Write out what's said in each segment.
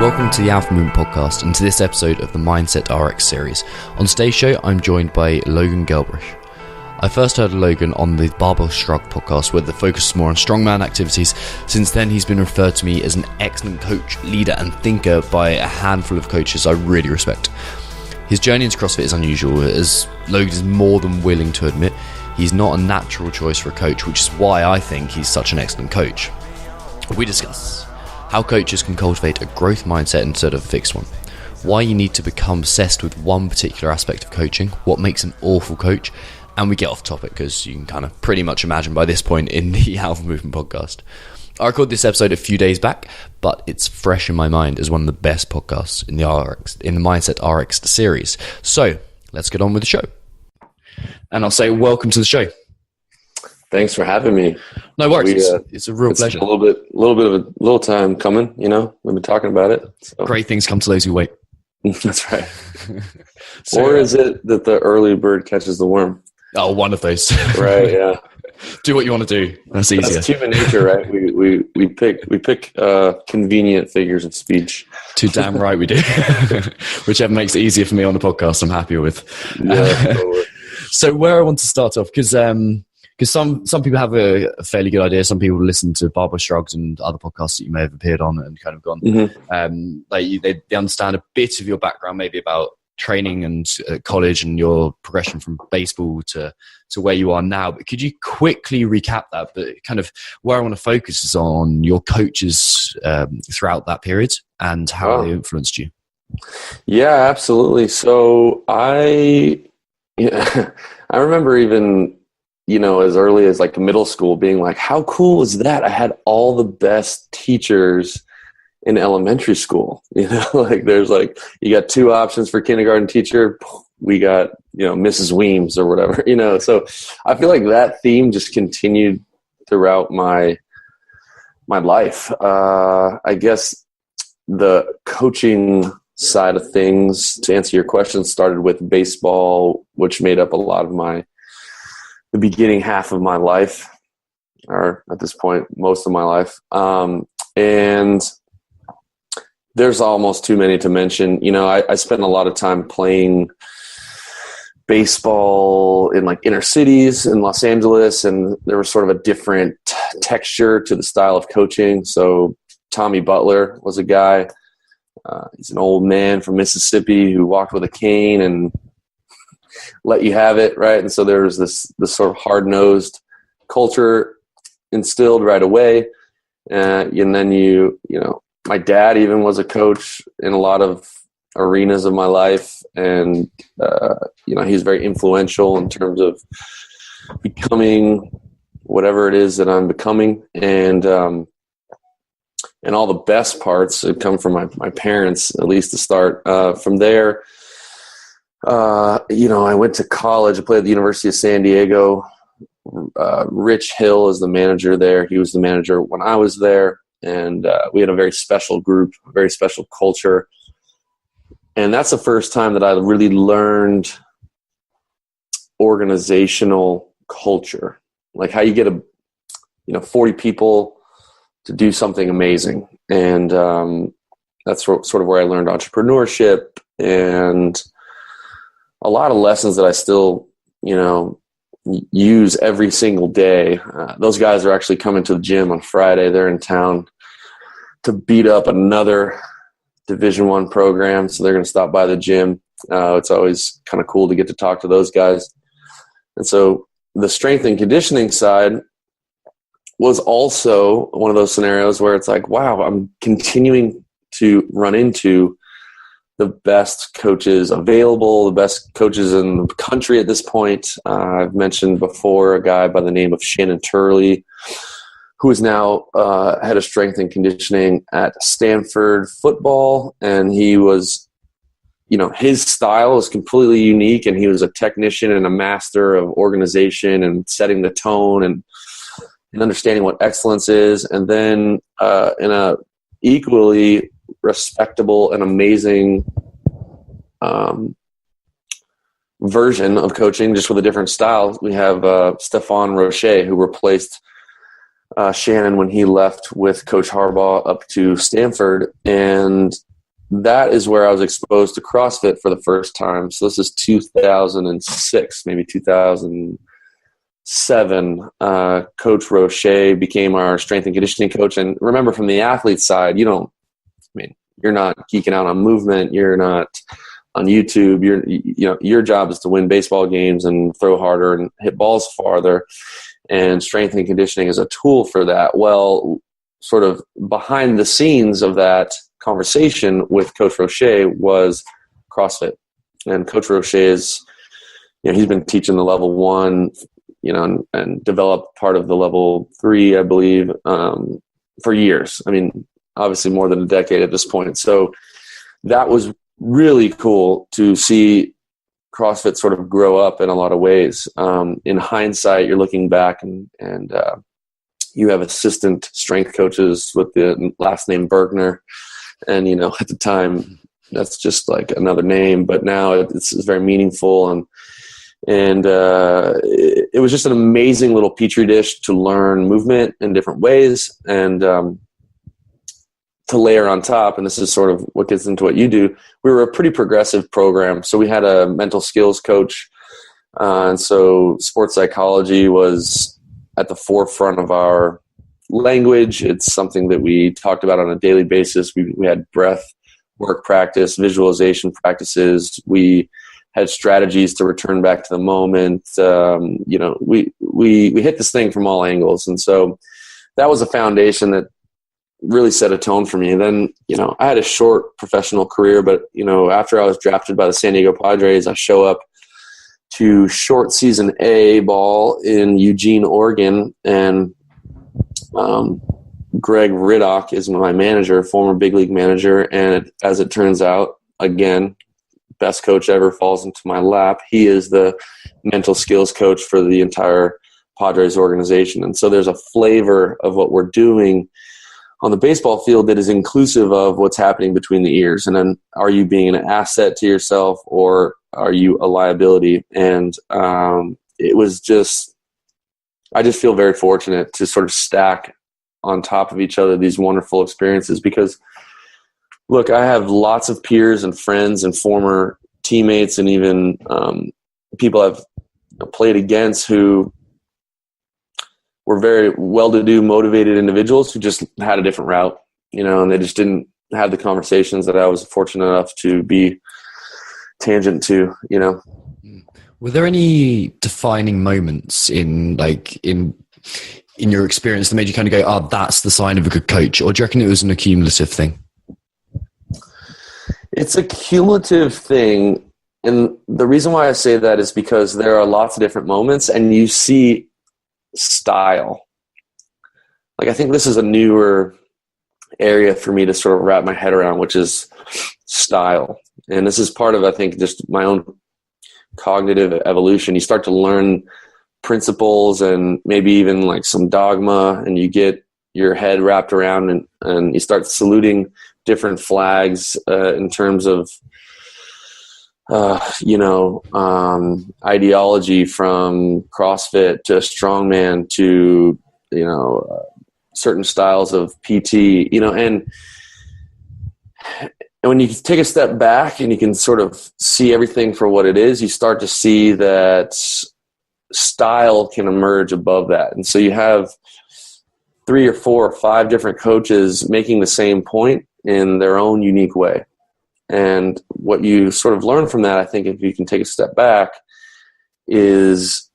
Welcome to the Alpha Movement Podcast and to this episode of the Mindset Rx'd Series. On today's show, I'm joined by Logan Gelbrich. I first heard of Logan on the Barbell Shrugged Podcast, where the focus is more on strongman activities. Since then, he's been referred to me as an excellent coach, leader, and thinker by a handful of coaches I really respect. His journey into CrossFit is unusual, as Logan is more than willing to admit he's not a natural choice for a coach, which is why I think he's such an excellent coach. We discuss how coaches can cultivate a growth mindset instead of a fixed one, why you need to become obsessed with one particular aspect of coaching, what makes an awful coach, and we get off topic because you can kind of pretty much imagine by this point in the Alpha Movement Podcast. I recorded this episode a few days back, but it's fresh in my mind as one of the best podcasts in the Mindset Rx'd Series. So let's get on with the show. And I'll say welcome to the show. Thanks for having me. No worries. It's a real pleasure. A little time coming, you know. We've been talking about it. So. Great things come to those who wait. That's right. Or is it that the early bird catches the worm? Oh, one of those. Right, yeah. Do what you want to do. That's easier. That's human nature, right? We pick convenient figures of speech. Too damn right we do. Whichever makes it easier for me on the podcast, I'm happier with. Yeah, totally. So where I want to start off, because some people have a fairly good idea. Some people listen to Barbell Shrugged and other podcasts that you may have appeared on and kind of gone. Mm-hmm. They understand a bit of your background, maybe about training and college and your progression from baseball to where you are now. But could you quickly recap that? But kind of where I want to focus is on your coaches throughout that period and how they influenced you. Yeah, absolutely. So I remember even, you know, as early as like middle school being like, how cool is that? I had all the best teachers in elementary school, you know, like there's like, you got two options for kindergarten teacher. We got, you know, Mrs. Weems or whatever, you know? So I feel like that theme just continued throughout my life. I guess the coaching side of things, to answer your question, started with baseball, which made up a lot of the beginning half of my life, or at this point, most of my life. And there's almost too many to mention. You know, I spent a lot of time playing baseball in like inner cities in Los Angeles, and there was sort of a different texture to the style of coaching. So Tommy Butler was a guy. He's an old man from Mississippi who walked with a cane and let you have it, right? And so there was this sort of hard-nosed culture instilled right away. And then you know, my dad even was a coach in a lot of arenas of my life. And, you know, he's very influential in terms of becoming whatever it is that I'm becoming. And all the best parts have come from my parents, at least to start. From there, you know, I went to college. I played at the University of San Diego. Rich Hill is the manager there. He was the manager when I was there. And we had a very special group, a very special culture. And that's the first time that I really learned organizational culture, like how you get 40 people to do something amazing. And that's sort of where I learned entrepreneurship and a lot of lessons that I still, you know, use every single day. Those guys are actually coming to the gym on Friday. They're in town to beat up another Division I program, so they're going to stop by the gym. It's always kind of cool to get to talk to those guys. And so the strength and conditioning side was also one of those scenarios where it's like, wow, I'm continuing to run into the best coaches available, the best coaches in the country at this point. I've mentioned before a guy by the name of Shannon Turley, who is now head of strength and conditioning at Stanford football. And he was, you know, his style is completely unique, and he was a technician and a master of organization and setting the tone and understanding what excellence is. And then in a equally respectable and amazing version of coaching, just with a different style, we have Stefan Roche, who replaced Shannon when he left with Coach Harbaugh up to Stanford. And that is where I was exposed to CrossFit for the first time. So this is 2006, maybe 2007. Coach Roche became our strength and conditioning coach. And remember, from the athlete side, you're not geeking out on movement. You're not on YouTube. Your job is to win baseball games and throw harder and hit balls farther. And strength and conditioning is a tool for that. Well, sort of behind the scenes of that conversation with Coach Roche was CrossFit. And Coach Roche is, he's been teaching the level 1, and developed part of the level 3, I believe, for years. I mean, obviously more than a decade at this point. So that was really cool to see CrossFit sort of grow up in a lot of ways. In hindsight, you're looking back and you have assistant strength coaches with the last name Bergner. And, at the time, that's just like another name, but now it's very meaningful. And it was just an amazing little petri dish to learn movement in different ways. And to layer on top, and this is sort of what gets into what you do, we were a pretty progressive program. So we had a mental skills coach. And so sports psychology was at the forefront of our language. It's something that we talked about on a daily basis. We had breath work practice, visualization practices. We had strategies to return back to the moment. We hit this thing from all angles. And so that was a foundation that really set a tone for me. And then, I had a short professional career, but, after I was drafted by the San Diego Padres, I show up to short season A ball in Eugene, Oregon. And Greg Riddock is my manager, former big league manager. And as it turns out, again, best coach ever falls into my lap. He is the mental skills coach for the entire Padres organization. And so there's a flavor of what we're doing on the baseball field that is inclusive of what's happening between the ears. And then, are you being an asset to yourself, or are you a liability? And it was just, I just feel very fortunate to sort of stack on top of each other these wonderful experiences, because look, I have lots of peers and friends and former teammates and even people I've played against who were very well-to-do, motivated individuals who just had a different route, and they just didn't have the conversations that I was fortunate enough to be tangent to, Were there any defining moments in your experience that made you kind of go, oh, that's the sign of a good coach? Or do you reckon it was an accumulative thing? It's a cumulative thing. And the reason why I say that is because there are lots of different moments, and you see style. I think this is a newer area for me to sort of wrap my head around, which is style. And this is part of, I think, just my own cognitive evolution. You start to learn principles and maybe even some dogma, and you get your head wrapped around and you start saluting different flags in terms of ideology, from CrossFit to Strongman to, certain styles of PT, and when you take a step back and you can sort of see everything for what it is, you start to see that style can emerge above that. And so you have 3 or 4 or 5 different coaches making the same point in their own unique way. And what you sort of learn from that, I think, if you can take a step back, is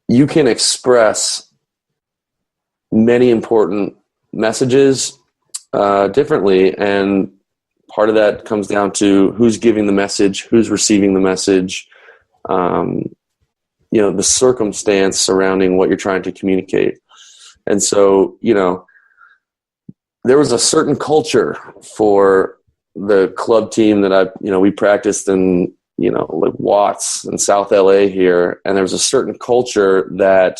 you can express many important messages differently. And part of that comes down to who's giving the message, who's receiving the message, the circumstance surrounding what you're trying to communicate. And so, there was a certain culture for the club team that we practiced in, Watts in South LA here. And there was a certain culture that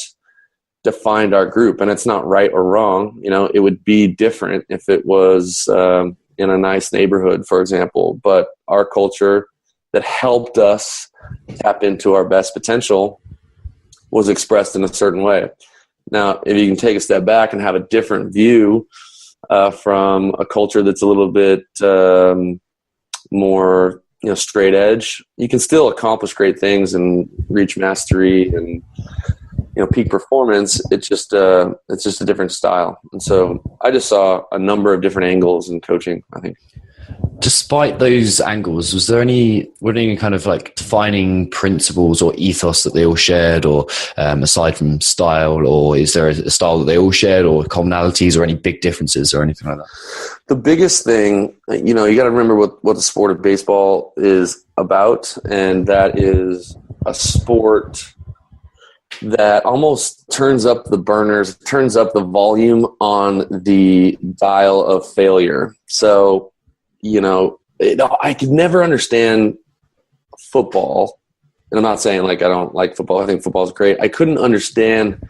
defined our group, and it's not right or wrong. It would be different if it was in a nice neighborhood, for example, but our culture that helped us tap into our best potential was expressed in a certain way. Now, if you can take a step back and have a different view from a culture that's a little bit more, straight edge, you can still accomplish great things and reach mastery and, peak performance. It's just a different style. And so I just saw a number of different angles in coaching, I think. Despite those angles, were there any kind of like defining principles or ethos that they all shared, or aside from style, or is there a style that they all shared, or commonalities, or any big differences or anything like that? The biggest thing, you got to remember what the sport of baseball is about, and that is a sport that almost turns up the burners, turns up the volume on the dial of failure. So, I could never understand football. And I'm not saying like I don't like football. I think football is great. I couldn't understand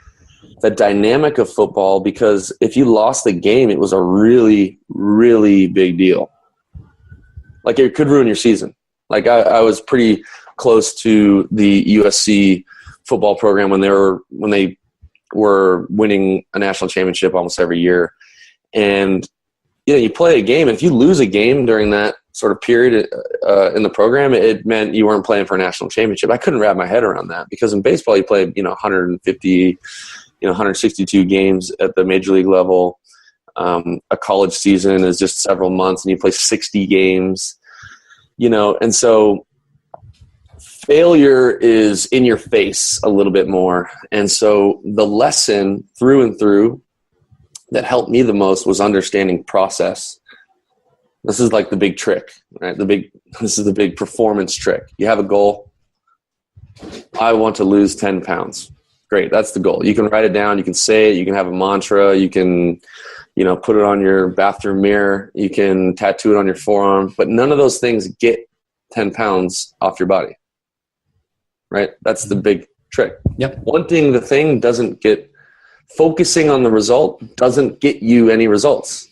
the dynamic of football because if you lost the game, it was a really, really big deal. Like it could ruin your season. Like I was pretty close to the USC football program when they were winning a national championship almost every year. And you play a game, and if you lose a game during that sort of period in the program, it meant you weren't playing for a national championship. I couldn't wrap my head around that because in baseball you play 150, 162 games at the major league level. A college season is just several months, and you play 60 games. And so failure is in your face a little bit more. And so the lesson through and through that helped me the most was understanding process. This is like the big trick, right? This is the big performance trick. You have a goal. I want to lose 10 pounds. Great. That's the goal. You can write it down. You can say it. You can have a mantra. You can, put it on your bathroom mirror. You can tattoo it on your forearm, but none of those things get 10 pounds off your body, right? That's the big trick. Yep. Wanting the thing doesn't get, focusing on the result doesn't get you any results.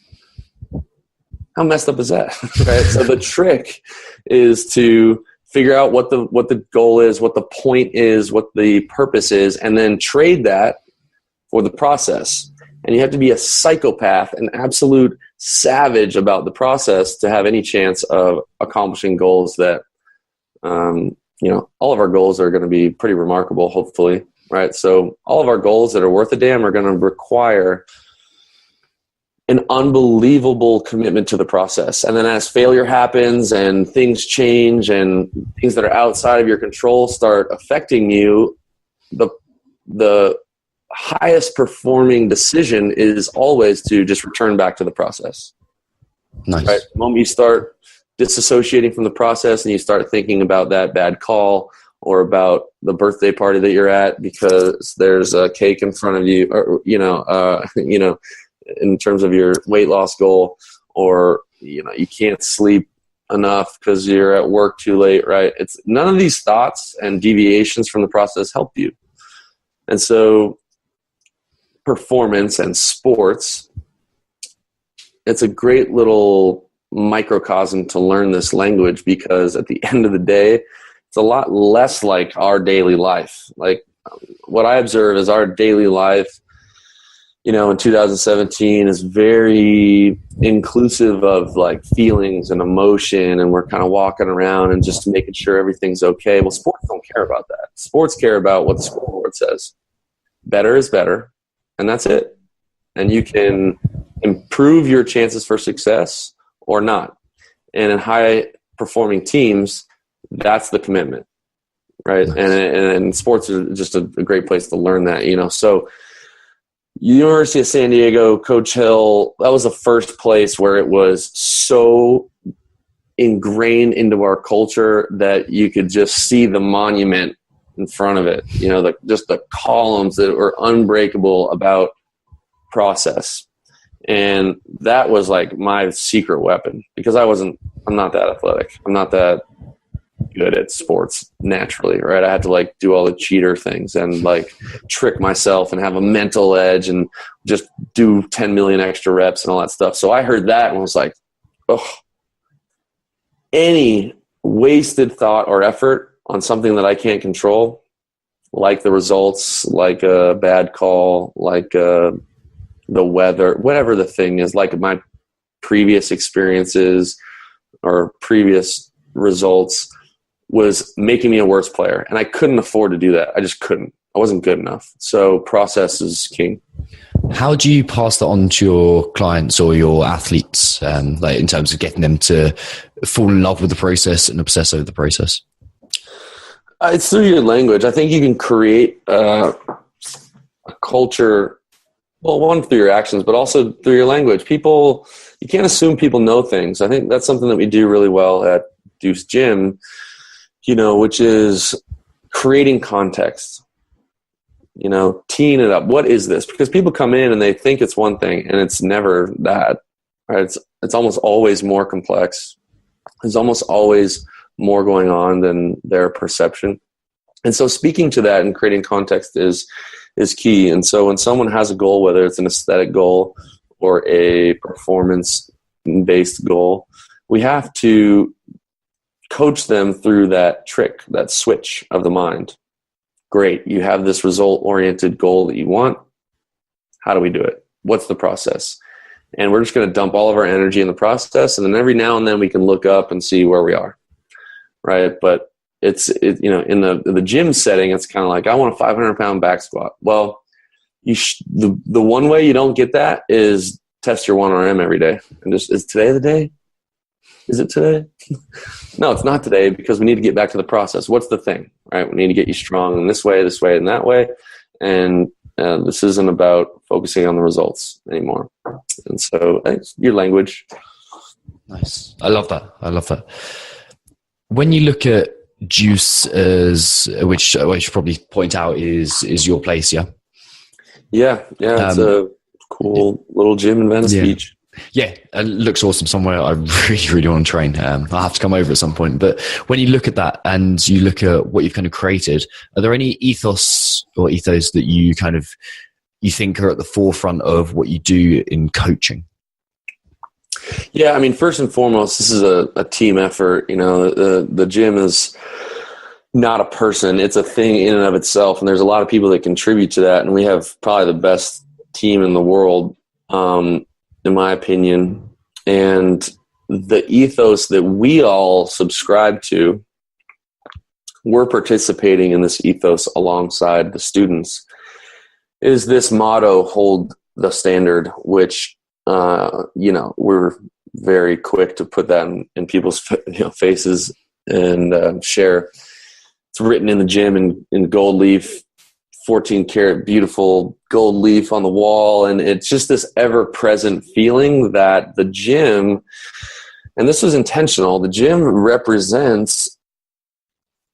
How messed up is that? Right? So the trick is to figure out what the goal is, what the point is, what the purpose is, and then trade that for the process. And you have to be a psychopath, an absolute savage about the process to have any chance of accomplishing goals that, all of our goals are going to be pretty remarkable, hopefully. Right. So all of our goals that are worth a damn are going to require an unbelievable commitment to the process. And then as failure happens and things change and things that are outside of your control start affecting you, the highest performing decision is always to just return back to the process. Nice. Right? The moment you start disassociating from the process and you start thinking about that bad call or about the birthday party that you're at because there's a cake in front of you, or, in terms of your weight loss goal, or, you can't sleep enough because you're at work too late, right? It's none of these thoughts and deviations from the process help you. And so performance and sports, it's a great little microcosm to learn this language because at the end of the day, it's a lot less like our daily life. Like what I observe is our daily life, in 2017 is very inclusive of like feelings and emotion, and we're kind of walking around and just making sure everything's okay. Well, sports don't care about that. Sports care about what the scoreboard says. Better is better, and that's it. And you can improve your chances for success or not. And in high-performing teams, that's the commitment, right? Nice. And sports are just a great place to learn that, So University of San Diego, Coach Hill, that was the first place where it was so ingrained into our culture that you could just see the monument in front of it, just the columns that were unbreakable about process. And that was like my secret weapon because I'm not that athletic. I'm not that good at sports naturally, right? I had to like do all the cheater things and like trick myself and have a mental edge and just do 10 million extra reps and all that stuff. So I heard that and was like, oh, any wasted thought or effort on something that I can't control, like the results, like a bad call, like a the weather, whatever the thing is, like my previous experiences or previous results was making me a worse player. And I couldn't afford to do that. I just couldn't. I wasn't good enough. So process is king. How do you pass that on to your clients or your athletes, like in terms of getting them to fall in love with the process and obsess over the process? It's through your language. I think you can create a culture, well, one, through your actions, but also through your language. You can't assume people know things. I think that's something that we do really well at Deuce Gym, which is creating context, teeing it up. What is this? Because people come in and they think it's one thing, and it's never that, right? It's almost always more complex. There's almost always more going on than their perception. And so speaking to that and creating context is key. And so when someone has a goal, whether it's an aesthetic goal or a performance-based goal, we have to coach them through that trick, that switch of the mind. Great, you have this result-oriented goal that you want. How do we do it? What's the process? And we're just going to dump all of our energy in the process, and then every now and then we can look up and see where we are. Right, but in the gym setting, it's kind of like, I want a 500-pound back squat. Well, the one way you don't get that is test your 1RM every day. And just, is today the day? Is it today? No, it's not today, because we need to get back to the process. What's the thing? Right, we need to get you strong in this way, and that way. And this isn't about focusing on the results anymore. And so it's your language. Nice. I love that. When you look at Deuce, which I should probably point out is your place, yeah? Yeah. It's a cool little gym in Venice Beach. Yeah, it looks awesome. Somewhere I really, really want to train. I'll have to come over at some point. But when you look at that and you look at what you've kind of created, are there any ethos that you think are at the forefront of what you do in coaching? Yeah, I mean, first and foremost, this is a team effort. The gym is not a person. It's a thing in and of itself. And there's a lot of people that contribute to that. And we have probably the best team in the world, in my opinion. And the ethos that we all subscribe to, we're participating in this ethos alongside the students, is this motto, hold the standard, which we're very quick to put that in people's faces and share. It's written in the gym in gold leaf, 14 karat beautiful gold leaf on the wall. And it's just this ever present feeling that the gym, and this was intentional, the gym represents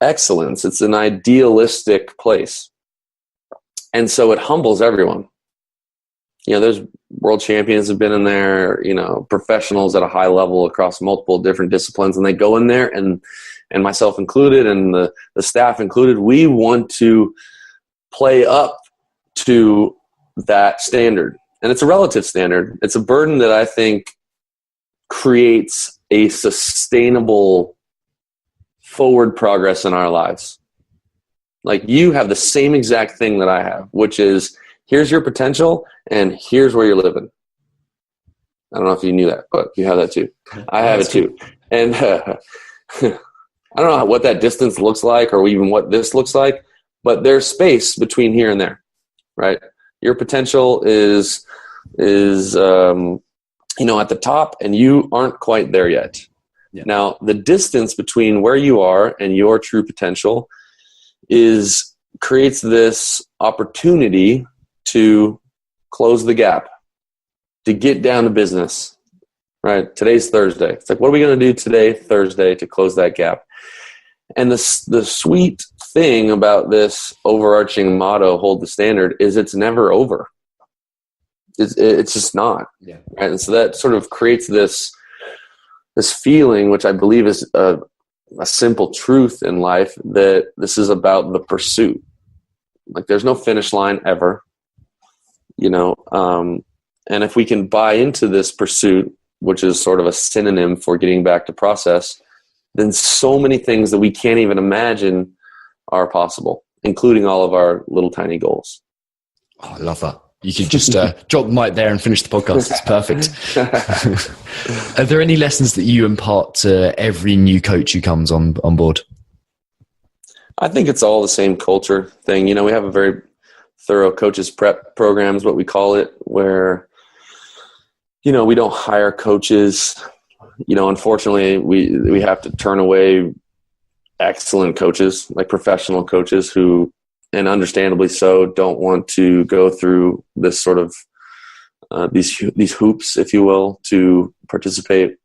excellence. It's an idealistic place. And so it humbles everyone. There's world champions have been in there, professionals at a high level across multiple different disciplines, and they go in there, and myself included, and the staff included, we want to play up to that standard. And it's a relative standard. It's a burden that I think creates a sustainable forward progress in our lives. Like, you have the same exact thing that I have, which is, here's your potential, and here's where you're living. I don't know if you knew that, but you have that too. I have it too. And I don't know what that distance looks like, or even what this looks like, but there's space between here and there, right? Your potential is at the top, and you aren't quite there yet. Yeah. Now, the distance between where you are and your true potential creates this opportunity to close the gap, to get down to business, right? Today's Thursday. It's like, what are we going to do today, Thursday, to close that gap? And the sweet thing about this overarching motto, hold the standard, is it's never over. It's just not. Yeah. Right? And so that sort of creates this feeling, which I believe is a simple truth in life, that this is about the pursuit. Like, there's no finish line ever, and if we can buy into this pursuit, which is sort of a synonym for getting back to process, then so many things that we can't even imagine are possible, including all of our little tiny goals. Oh, I love that. You could just drop the mic there and finish the podcast. It's perfect. Are there any lessons that you impart to every new coach who comes on board? I think it's all the same culture thing. We have a very thorough coaches prep program is what we call it, where, we don't hire coaches. Unfortunately, we have to turn away excellent coaches, like professional coaches who, and understandably so, don't want to go through this sort of these hoops, if you will, to participate.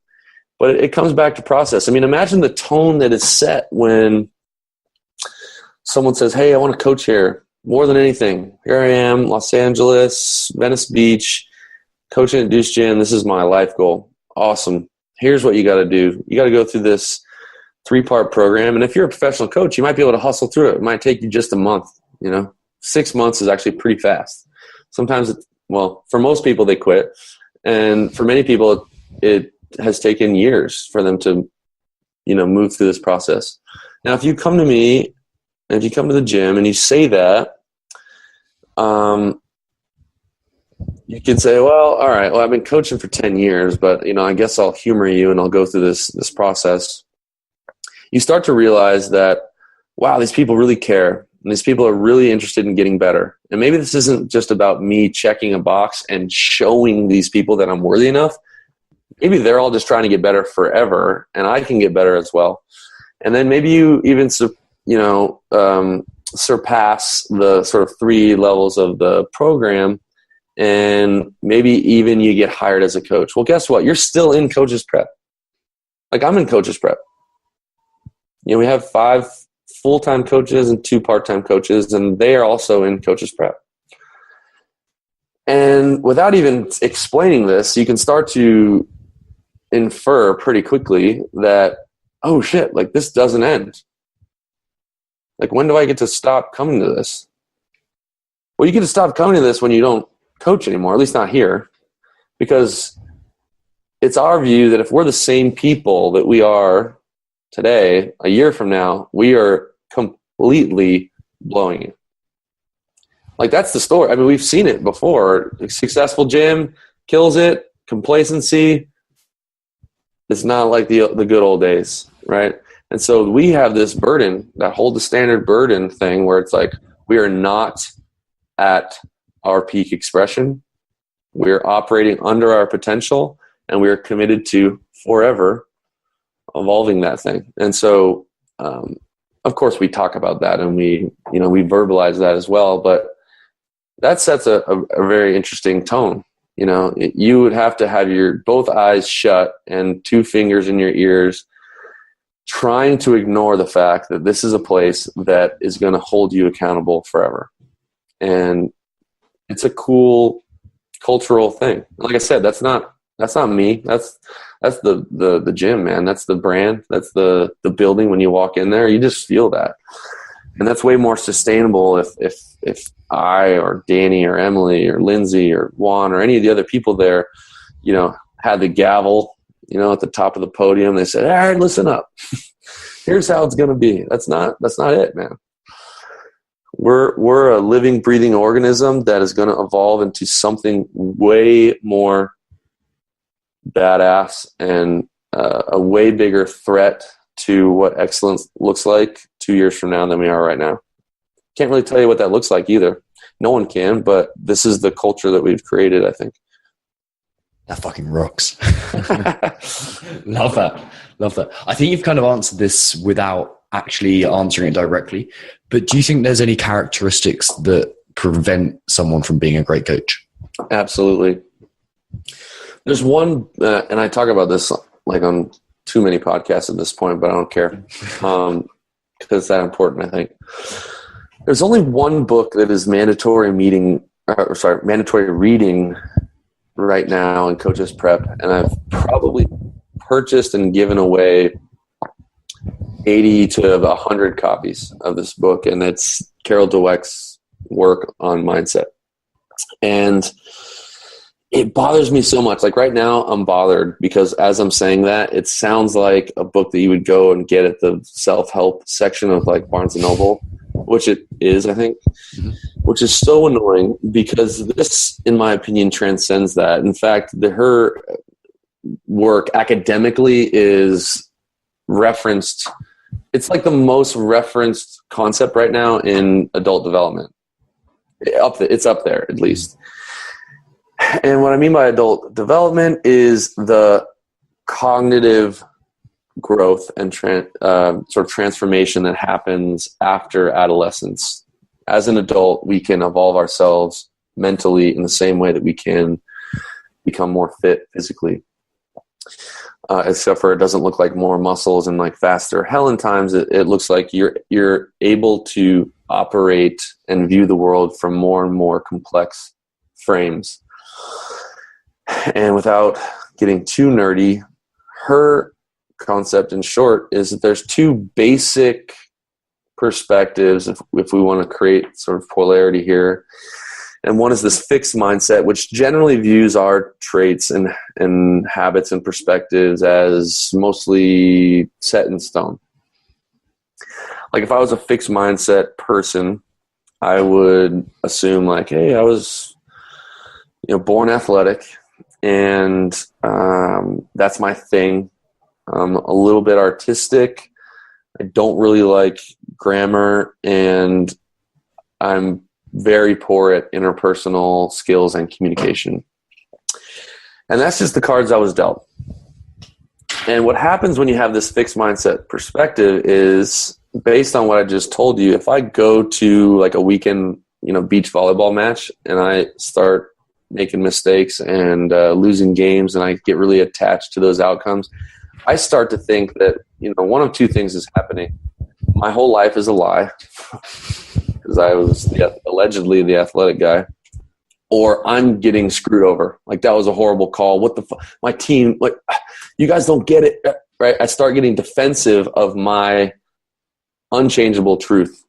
But it comes back to process. I mean, imagine the tone that is set when someone says, hey, I want to coach here. More than anything, here I am, Los Angeles, Venice Beach, coaching at Deuce Gym. This is my life goal. Awesome. Here's what you got to do. You got to go through this 3-part program. And if you're a professional coach, you might be able to hustle through it. It might take you just a month. 6 months is actually pretty fast. Sometimes, for most people, they quit. And for many people, it has taken years for them to, move through this process. Now, if you come to me, if you come to the gym and you say that, you could say, well, all right, I've been coaching for 10 years, but, I guess I'll humor you and I'll go through this process. You start to realize that, wow, these people really care. And these people are really interested in getting better. And maybe this isn't just about me checking a box and showing these people that I'm worthy enough. Maybe they're all just trying to get better forever, and I can get better as well. And then maybe you even surpass the sort of 3 levels of the program, and maybe even you get hired as a coach. Well, guess what? You're still in coaches prep. Like, I'm in coaches prep. We have 5 full-time coaches and 2 part-time coaches, and they are also in coaches prep. And without even explaining this, you can start to infer pretty quickly that, oh shit, like, this doesn't end. Like, when do I get to stop coming to this? Well, you get to stop coming to this when you don't coach anymore, at least not here, because it's our view that if we're the same people that we are today, a year from now, we are completely blowing it. Like, that's the story. I mean, we've seen it before. A successful gym kills it. Complacency. It's not like the good old days, right? And so we have this burden, that hold the standard burden thing, where it's like we are not at our peak expression. We're operating under our potential, and we are committed to forever evolving that thing. And so, of course, we talk about that, and we verbalize that as well. But that sets a very interesting tone. You would have to have your both eyes shut and 2 fingers in your ears, trying to ignore the fact that this is a place that is going to hold you accountable forever. And it's a cool cultural thing. Like I said, that's not me. That's the gym, man. That's the brand. That's the building. When you walk in there, you just feel that. And that's way more sustainable if I or Danny or Emily or Lindsay or Juan or any of the other people there, had the gavel, at the top of the podium. They said, all right, listen up. Here's how it's going to be. That's not it, man. We're a living, breathing organism that is going to evolve into something way more badass and a way bigger threat to what excellence looks like 2 years from now than we are right now. Can't really tell you what that looks like either. No one can, but this is the culture that we've created, I think. That fucking rocks. Love that. I think you've kind of answered this without actually answering it directly, but do you think there's any characteristics that prevent someone from being a great coach? Absolutely. There's one, and I talk about this like on too many podcasts at this point, but I don't care because it's that important, I think. There's only one book that is mandatory reading right now in Coaches Prep, and I've probably purchased and given away 80 to 100 copies of this book, and it's Carol Dweck's work on mindset. And it bothers me so much. Like right now, I'm bothered because as I'm saying that, it sounds like a book that you would go and get at the self-help section of like Barnes & Noble, which it is, I think. Mm-hmm. which is so annoying because this, in my opinion, transcends that. In fact, her work academically is referenced. It's like the most referenced concept right now in adult development. It's up there, at least. And what I mean by adult development is the cognitive growth and sort of transformation that happens after adolescence. As an adult, we can evolve ourselves mentally in the same way that we can become more fit physically. Except for it doesn't look like more muscles and like faster. Hell, in times it looks like you're able to operate and view the world from more and more complex frames. And without getting too nerdy, her concept in short is that there's two basic perspectives if we want to create sort of polarity here. And one is this fixed mindset, which generally views our traits and habits and perspectives as mostly set in stone. Like if I was a fixed mindset person, I would assume like, hey, I was born athletic, and that's my thing. I'm a little bit artistic. I don't really like grammar, and I'm very poor at interpersonal skills and communication. And that's just the cards I was dealt. And what happens when you have this fixed mindset perspective is, based on what I just told you, if I go to like a weekend, beach volleyball match and I start making mistakes and losing games, and I get really attached to those outcomes, I start to think that, one of two things is happening. My whole life is a lie because I was allegedly the athletic guy, or I'm getting screwed over. Like, that was a horrible call. What the fuck? My team, like, you guys don't get it, right? I start getting defensive of my unchangeable truth.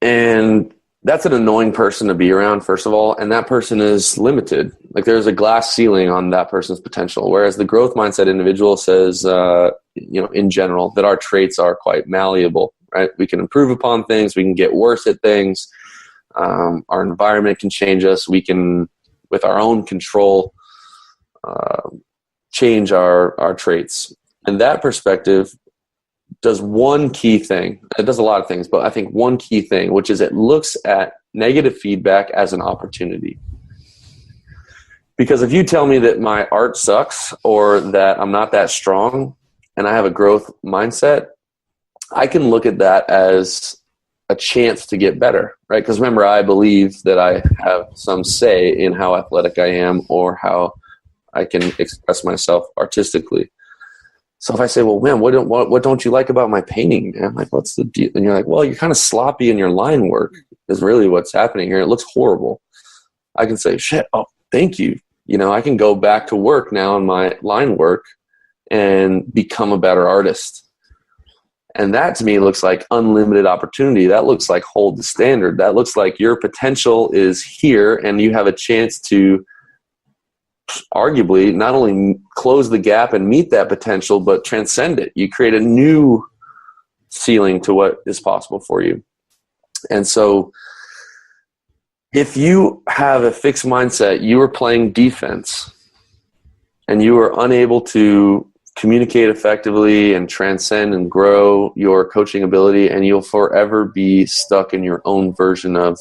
And that's an annoying person to be around, first of all, and that person is limited. Like, there's a glass ceiling on that person's potential, whereas the growth mindset individual says, in general, that our traits are quite malleable, right? We can improve upon things. We can get worse at things. Our environment can change us. We can, with our own control, change our traits. And that perspective does one key thing. It does a lot of things, but I think one key thing, which is it looks at negative feedback as an opportunity. Because if you tell me that my art sucks or that I'm not that strong and I have a growth mindset, I can look at that as a chance to get better, right? Because remember, I believe that I have some say in how athletic I am or how I can express myself artistically. So if I say, well, man, what don't you like about my painting, man? Like, what's the deal? And you're like, well, you're kind of sloppy in your line work is really what's happening here. It looks horrible. I can say, shit, oh, thank you. I can go back to work now on my line work and become a better artist. And that to me looks like unlimited opportunity. That looks like hold the standard. That looks like your potential is here and you have a chance to arguably not only close the gap and meet that potential, but transcend it. You create a new ceiling to what is possible for you. And so if you have a fixed mindset, you are playing defense and you are unable to communicate effectively and transcend and grow your coaching ability, and you'll forever be stuck in your own version of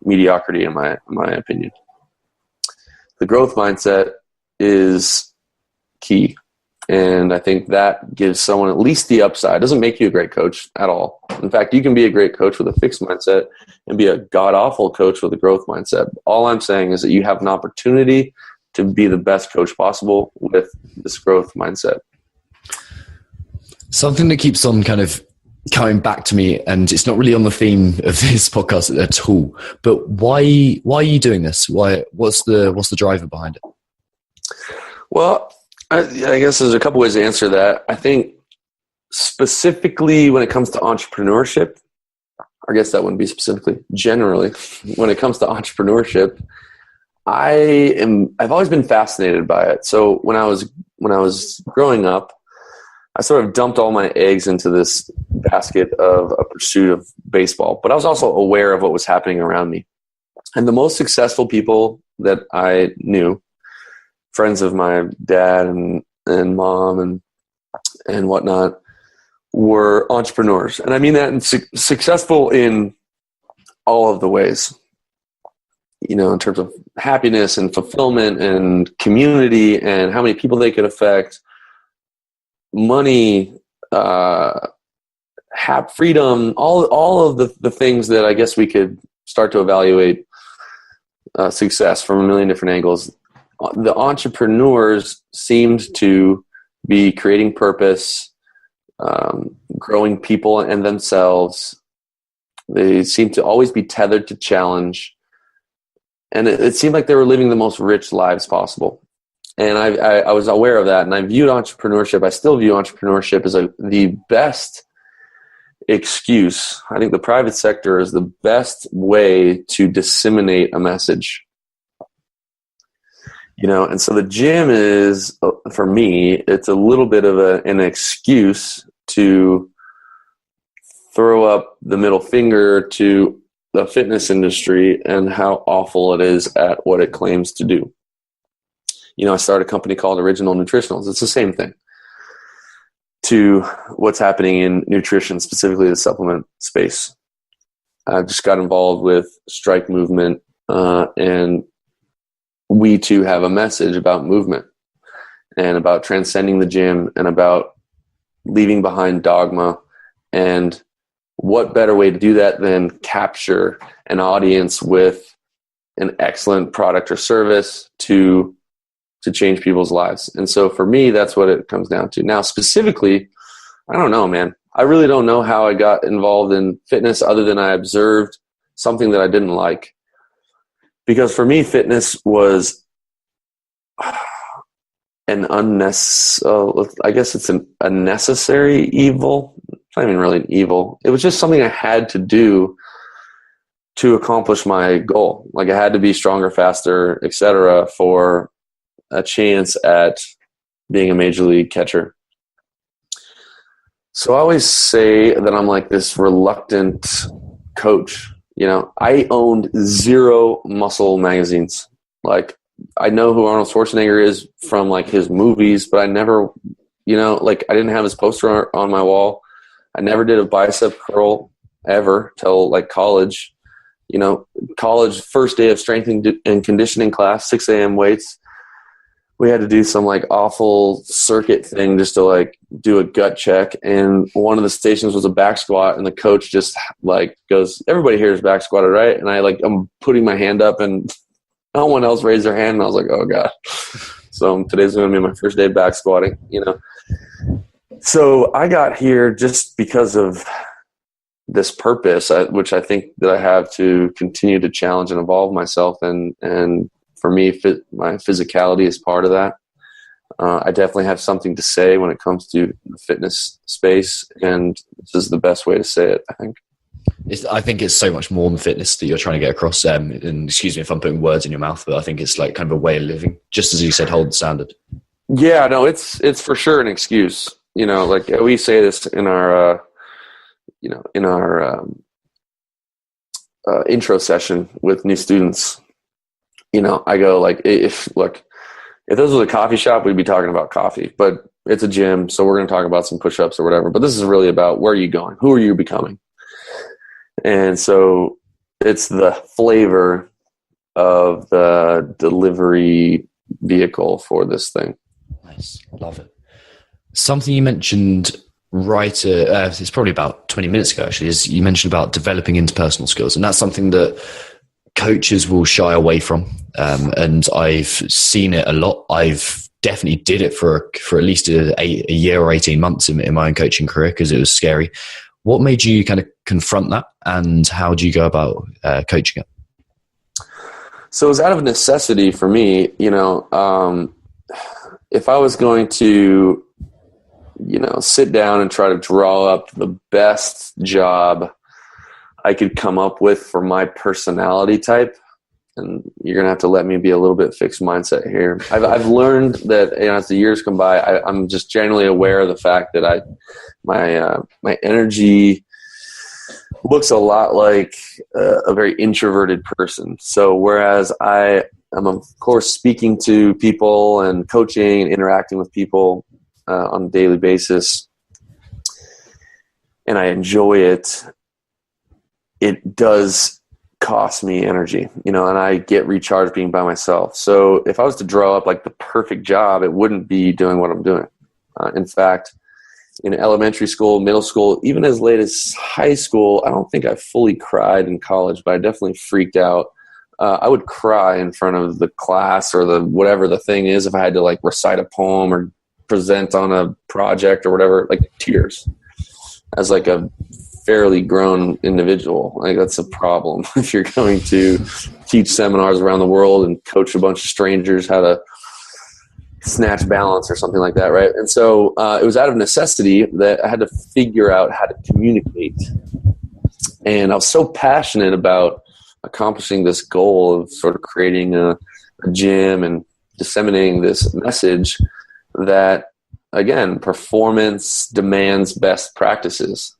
mediocrity, in my opinion. The growth mindset is key. And I think that gives someone at least the upside. It doesn't make you a great coach at all. In fact, you can be a great coach with a fixed mindset and be a god-awful coach with a growth mindset. All I'm saying is that you have an opportunity to be the best coach possible with this growth mindset. Something that keeps on kind of coming back to me, and it's not really on the theme of this podcast at all, but why are you doing this? What's the driver behind it? Well, I guess there's a couple ways to answer that. I think specifically when it comes to entrepreneurship, I guess that wouldn't be specifically, generally, when it comes to entrepreneurship, I've always been fascinated by it. So when I was growing up, I sort of dumped all my eggs into this basket of a pursuit of baseball, but I was also aware of what was happening around me. And the most successful people that I knew, friends of my dad and mom and whatnot, were entrepreneurs. And I mean that in successful in all of the ways, you know, in terms of happiness and fulfillment and community and how many people they could affect, money, freedom, all of the things that I guess we could start to evaluate success from a million different angles. The entrepreneurs seemed to be creating purpose, growing people and themselves. They seemed to always be tethered to challenge. And it seemed like they were living the most rich lives possible. And I was aware of that. And I viewed entrepreneurship, I still view entrepreneurship as the best excuse. I think the private sector is the best way to disseminate a message. You know, and so the gym is, for me, it's a little bit of an excuse to throw up the middle finger to the fitness industry and how awful it is at what it claims to do. You know, I started a company called Original Nutritionals. It's the same thing to what's happening in nutrition, specifically the supplement space. I just got involved with Strike Movement, and we too have a message about movement and about transcending the gym and about leaving behind dogma. And what better way to do that than capture an audience with an excellent product or service to change people's lives. And so for me, that's what it comes down to. Now, specifically, I don't know, man. I really don't know how I got involved in fitness other than I observed something that I didn't like. Because for me, fitness was an unnecessary, I guess it's a necessary evil. It's not even really an evil. It was just something I had to do to accomplish my goal. Like I had to be stronger, faster, etc. for a chance at being a major league catcher. So I always say that I'm like this reluctant coach. You know, I owned 0 muscle magazines. Like I know who Arnold Schwarzenegger is from like his movies, but I never, you know, like I didn't have his poster on my wall. I never did a bicep curl ever till like college. You know, college first day of strength and conditioning class, 6 a.m. weights. We had to do some like awful circuit thing just to like do a gut check. And one of the stations was a back squat, and the coach just like goes, "Everybody here is back squatted, right?" And I'm putting my hand up and no one else raised their hand. And I was like, oh God. So today's going to be my first day back squatting, you know? So I got here just because of this purpose, which I think that I have to continue to challenge and evolve myself. And for me, my physicality is part of that. I definitely have something to say when it comes to the fitness space, and this is the best way to say it, I think. I think it's so much more than fitness that you're trying to get across. And excuse me if I'm putting words in your mouth, but I think it's like kind of a way of living, just as you said, hold the standard. Yeah, no, it's for sure an excuse. You know, like we say this in our, intro session with new students. You know, I go like, if this was a coffee shop, we'd be talking about coffee, but it's a gym. So we're going to talk about some push-ups or whatever, but this is really about where are you going? Who are you becoming? And so it's the flavor of the delivery vehicle for this thing. Nice. Love it. Something you mentioned it's probably about 20 minutes ago, actually, is you mentioned about developing interpersonal skills. And that's something that coaches will shy away from. And I've seen it a lot. I've definitely did it for at least a year or 18 months in my own coaching career because it was scary. What made you kind of confront that, and how do you go about coaching it? So it was out of necessity for me. You know, if I was going to, you know, sit down and try to draw up the best job I could come up with for my personality type, and you're going to have to let me be a little bit fixed mindset here. I've learned that, as the years come by, I'm just generally aware of the fact that my energy looks a lot like a very introverted person. So whereas I'm of course speaking to people and coaching and interacting with people on a daily basis, and I enjoy it, it does cost me energy, and I get recharged being by myself. So if I was to draw up like the perfect job, it wouldn't be doing what I'm doing. In fact, in elementary school, middle school, even as late as high school, I don't think I fully cried in college, but I definitely freaked out. I would cry in front of the class or whatever the thing is if I had to like recite a poem or present on a project or whatever, like tears. As like a fairly grown individual, like that's a problem if you're going to teach seminars around the world and coach a bunch of strangers how to snatch balance or something like that, right? And so it was out of necessity that I had to figure out how to communicate. And I was so passionate about accomplishing this goal of sort of creating a gym and disseminating this message that, again, performance demands best practices.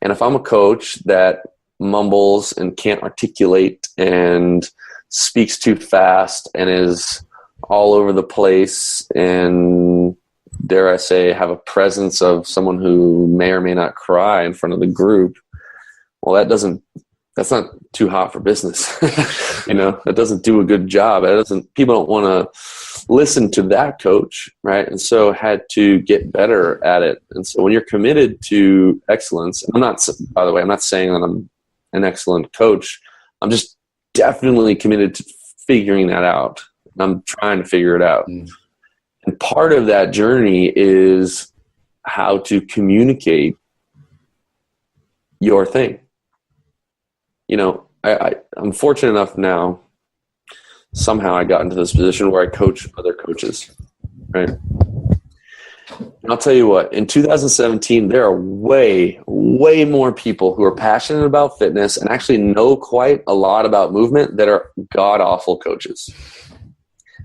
And if I'm a coach that mumbles and can't articulate and speaks too fast and is all over the place and, dare I say, have a presence of someone who may or may not cry in front of the group, well, that's not too hot for business. That doesn't do a good job. People don't want to listen to that coach, right? And so had to get better at it. And so when you're committed to excellence, and by the way, I'm not saying that I'm an excellent coach. I'm just definitely committed to figuring that out. I'm trying to figure it out. And part of that journey is how to communicate your thing. I'm fortunate enough now, somehow I got into this position where I coach other coaches, right? And I'll tell you what, in 2017, there are way, way more people who are passionate about fitness and actually know quite a lot about movement that are god-awful coaches.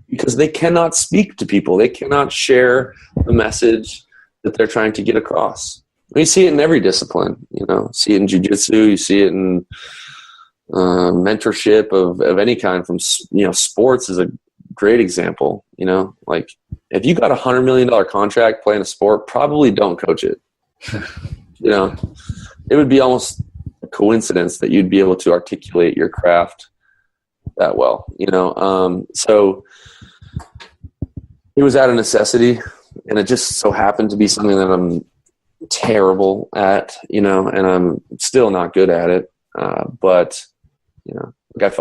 Because they cannot speak to people. They cannot share the message that they're trying to get across. You see it in every discipline. See it in jiu-jitsu. You see it in mentorship of any kind. From sports is a great example. Like if you got $100 million contract playing a sport, probably don't coach it. It would be almost a coincidence that you'd be able to articulate your craft that well. So it was out of necessity, and it just so happened to be something that I'm terrible at, and I'm still not good at it. But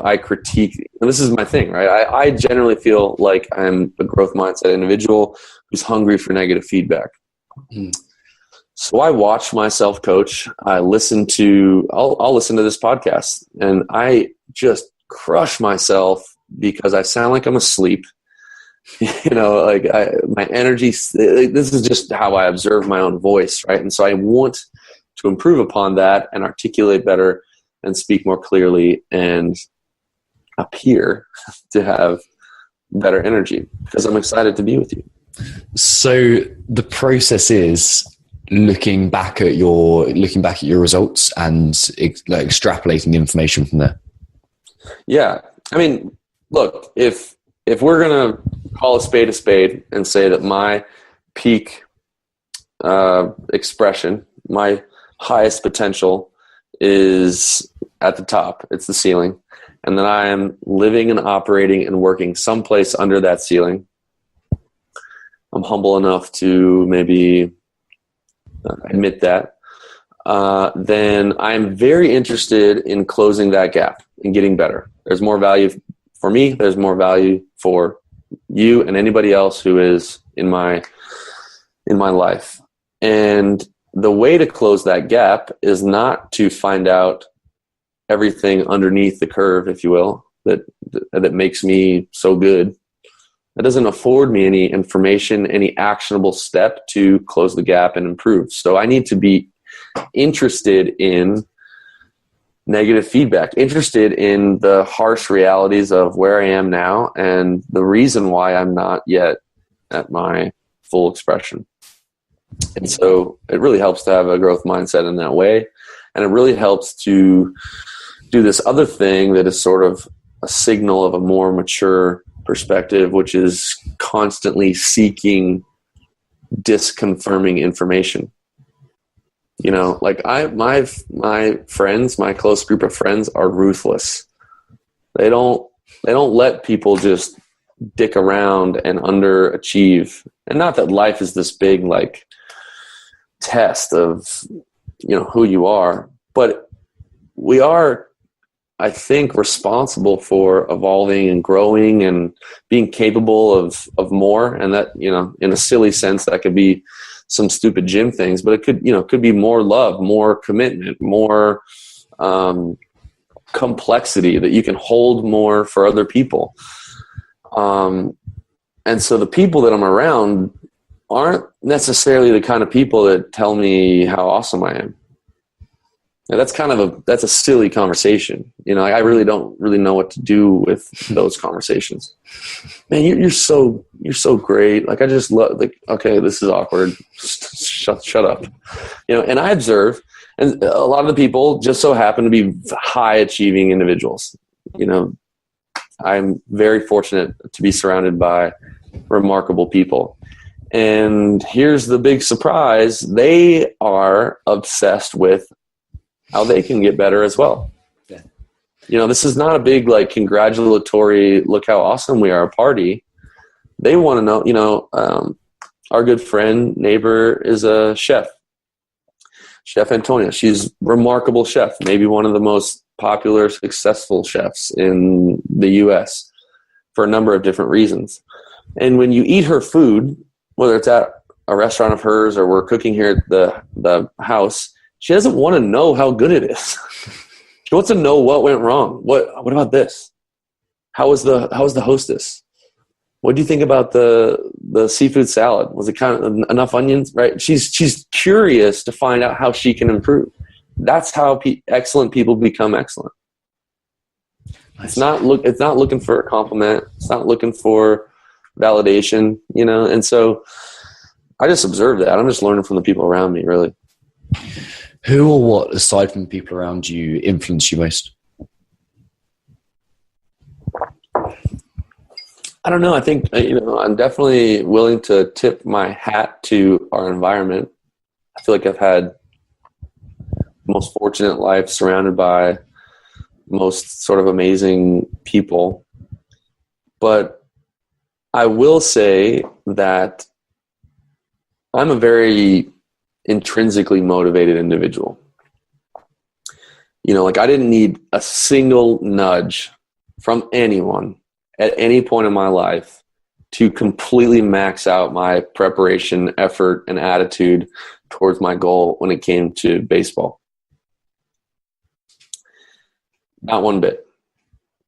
I critique, and this is my thing, right? I generally feel like I'm a growth mindset individual who's hungry for negative feedback. So I watch myself coach. I'll listen to this podcast, and I just crush myself because I sound like I'm asleep. My energy, this is just how I observe my own voice, right? And so I want to improve upon that and articulate better and speak more clearly and appear to have better energy because I'm excited to be with you. So the process is looking back at your results and extrapolating the information from there. Yeah. I mean, look, if we're going to call a spade and say that my peak expression, my highest potential is at the top, it's the ceiling, and then I am living and operating and working someplace under that ceiling, I'm humble enough to maybe admit that, then I'm very interested in closing that gap and getting better. There's more value for me. There's more value for you and anybody else who is in my life. And the way to close that gap is not to find out everything underneath the curve, if you will, that makes me so good. That doesn't afford me any information, any actionable step to close the gap and improve. So I need to be interested in negative feedback, interested in the harsh realities of where I am now and the reason why I'm not yet at my full expression. And so it really helps to have a growth mindset in that way. And it really helps to do this other thing that is sort of a signal of a more mature perspective, which is constantly seeking disconfirming information. You know, like my friends, my close group of friends are ruthless. They don't let people just dick around and underachieve. And not that life is this big like test of, you know, who you are, but we are, I think, responsible for evolving and growing and being capable of more. And that, you know, in a silly sense, that could be some stupid gym things, but it could, you know, could be more love, more commitment, more complexity that you can hold more for other people. And so the people that I'm around aren't necessarily the kind of people that tell me how awesome I am. Now, that's a silly conversation. You know, I really don't really know what to do with those conversations. Man, you're so great. Like, I just love, like, okay, this is awkward. Shut up. You know, and I observe, and a lot of the people just so happen to be high achieving individuals. You know, I'm very fortunate to be surrounded by remarkable people. And here's the big surprise. They are obsessed with how they can get better as well. Yeah. You know, this is not a big, like, congratulatory, look how awesome we are party. They want to know, you know, our good friend, neighbor is a chef. Chef Antonia. She's a remarkable chef, maybe one of the most popular, successful chefs in the U.S. for a number of different reasons. And when you eat her food, whether it's at a restaurant of hers or we're cooking here at the house, she doesn't want to know how good it is. She wants to know what went wrong. What about this? How was the hostess? What do you think about the seafood salad? Was it kind of enough onions? Right? She's curious to find out how she can improve. That's how excellent people become excellent. It's not looking for a compliment. It's not looking for validation, you know. And so I just observe that. I'm just learning from the people around me, really. Who or what, aside from the people around you, influence you most? I don't know. I think, you know, I'm definitely willing to tip my hat to our environment. I feel like I've had the most fortunate life surrounded by most sort of amazing people. But I will say that I'm a very intrinsically motivated individual. You know, like, I didn't need a single nudge from anyone at any point in my life to completely max out my preparation, effort, and attitude towards my goal when it came to baseball. Not one bit.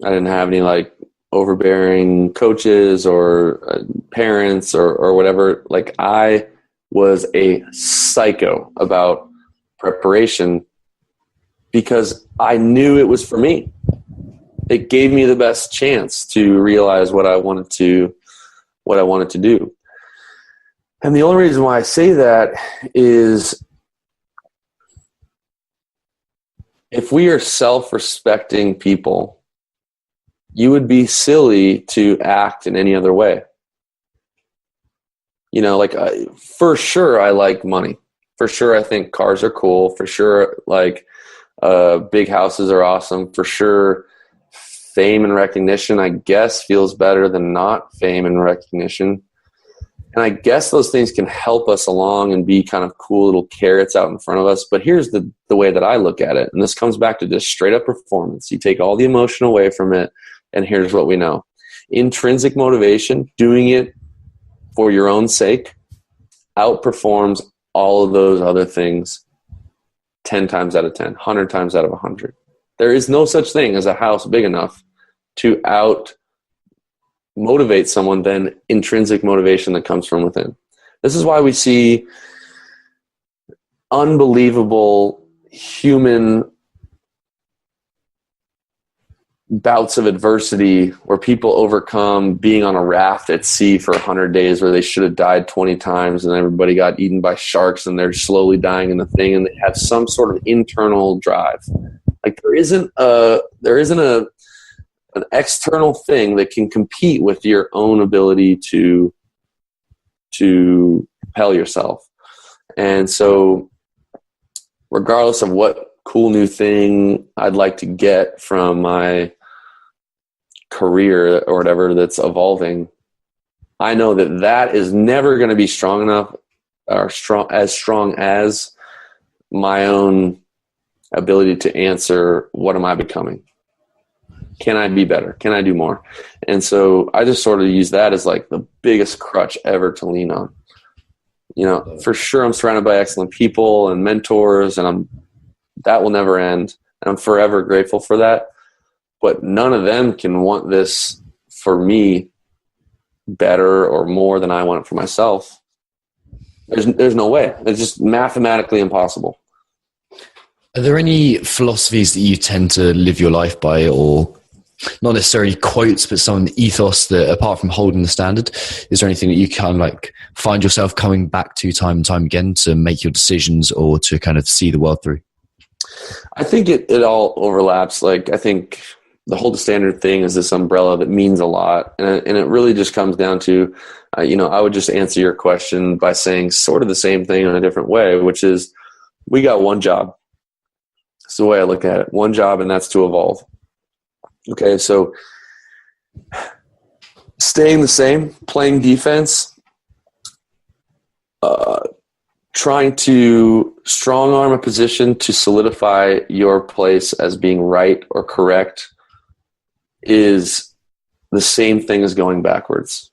I didn't have any, like, overbearing coaches or parents or whatever. Like, I was a psycho about preparation because I knew it was for me. It gave me the best chance to realize what I wanted to do. And the only reason why I say that is if we are self-respecting people, you would be silly to act in any other way. You know, like, for sure, I like money. For sure, I think cars are cool. For sure, like, big houses are awesome. For sure, fame and recognition, I guess, feels better than not fame and recognition. And I guess those things can help us along and be kind of cool little carrots out in front of us. But here's the way that I look at it. And this comes back to just straight up performance. You take all the emotion away from it, and here's what we know. Intrinsic motivation, doing it for your own sake, outperforms all of those other things 10 times out of 10, 100 times out of 100. There is no such thing as a house big enough to out motivate someone than intrinsic motivation that comes from within. This is why we see unbelievable human bouts of adversity where people overcome being on a raft at sea for 100 days where they should have died 20 times and everybody got eaten by sharks and they're slowly dying in the thing, and they have some sort of internal drive. Like there isn't an external thing that can compete with your own ability to propel yourself. And so regardless of what cool new thing I'd like to get from my career or whatever that's evolving, I know that is never going to be strong enough or as strong as my own ability to answer, what am I becoming? Can I be better? Can I do more? And so I just sort of use that as like the biggest crutch ever to lean on. You know, for sure I'm surrounded by excellent people and mentors, and that will never end. And I'm forever grateful for that. But none of them can want this for me better or more than I want it for myself. There's no way. It's just mathematically impossible. Are there any philosophies that you tend to live your life by, or not necessarily quotes, but some ethos that, apart from holding the standard, is there anything that you kind of like find yourself coming back to time and time again to make your decisions or to kind of see the world through? I think it all overlaps. Like, I think the hold the standard thing is this umbrella that means a lot. And it really just comes down to, I would just answer your question by saying sort of the same thing in a different way, which is we got one job. That's the way I look at it. One job, and that's to evolve. Okay, so staying the same, playing defense, trying to strong arm a position to solidify your place as being right or correct is the same thing as going backwards,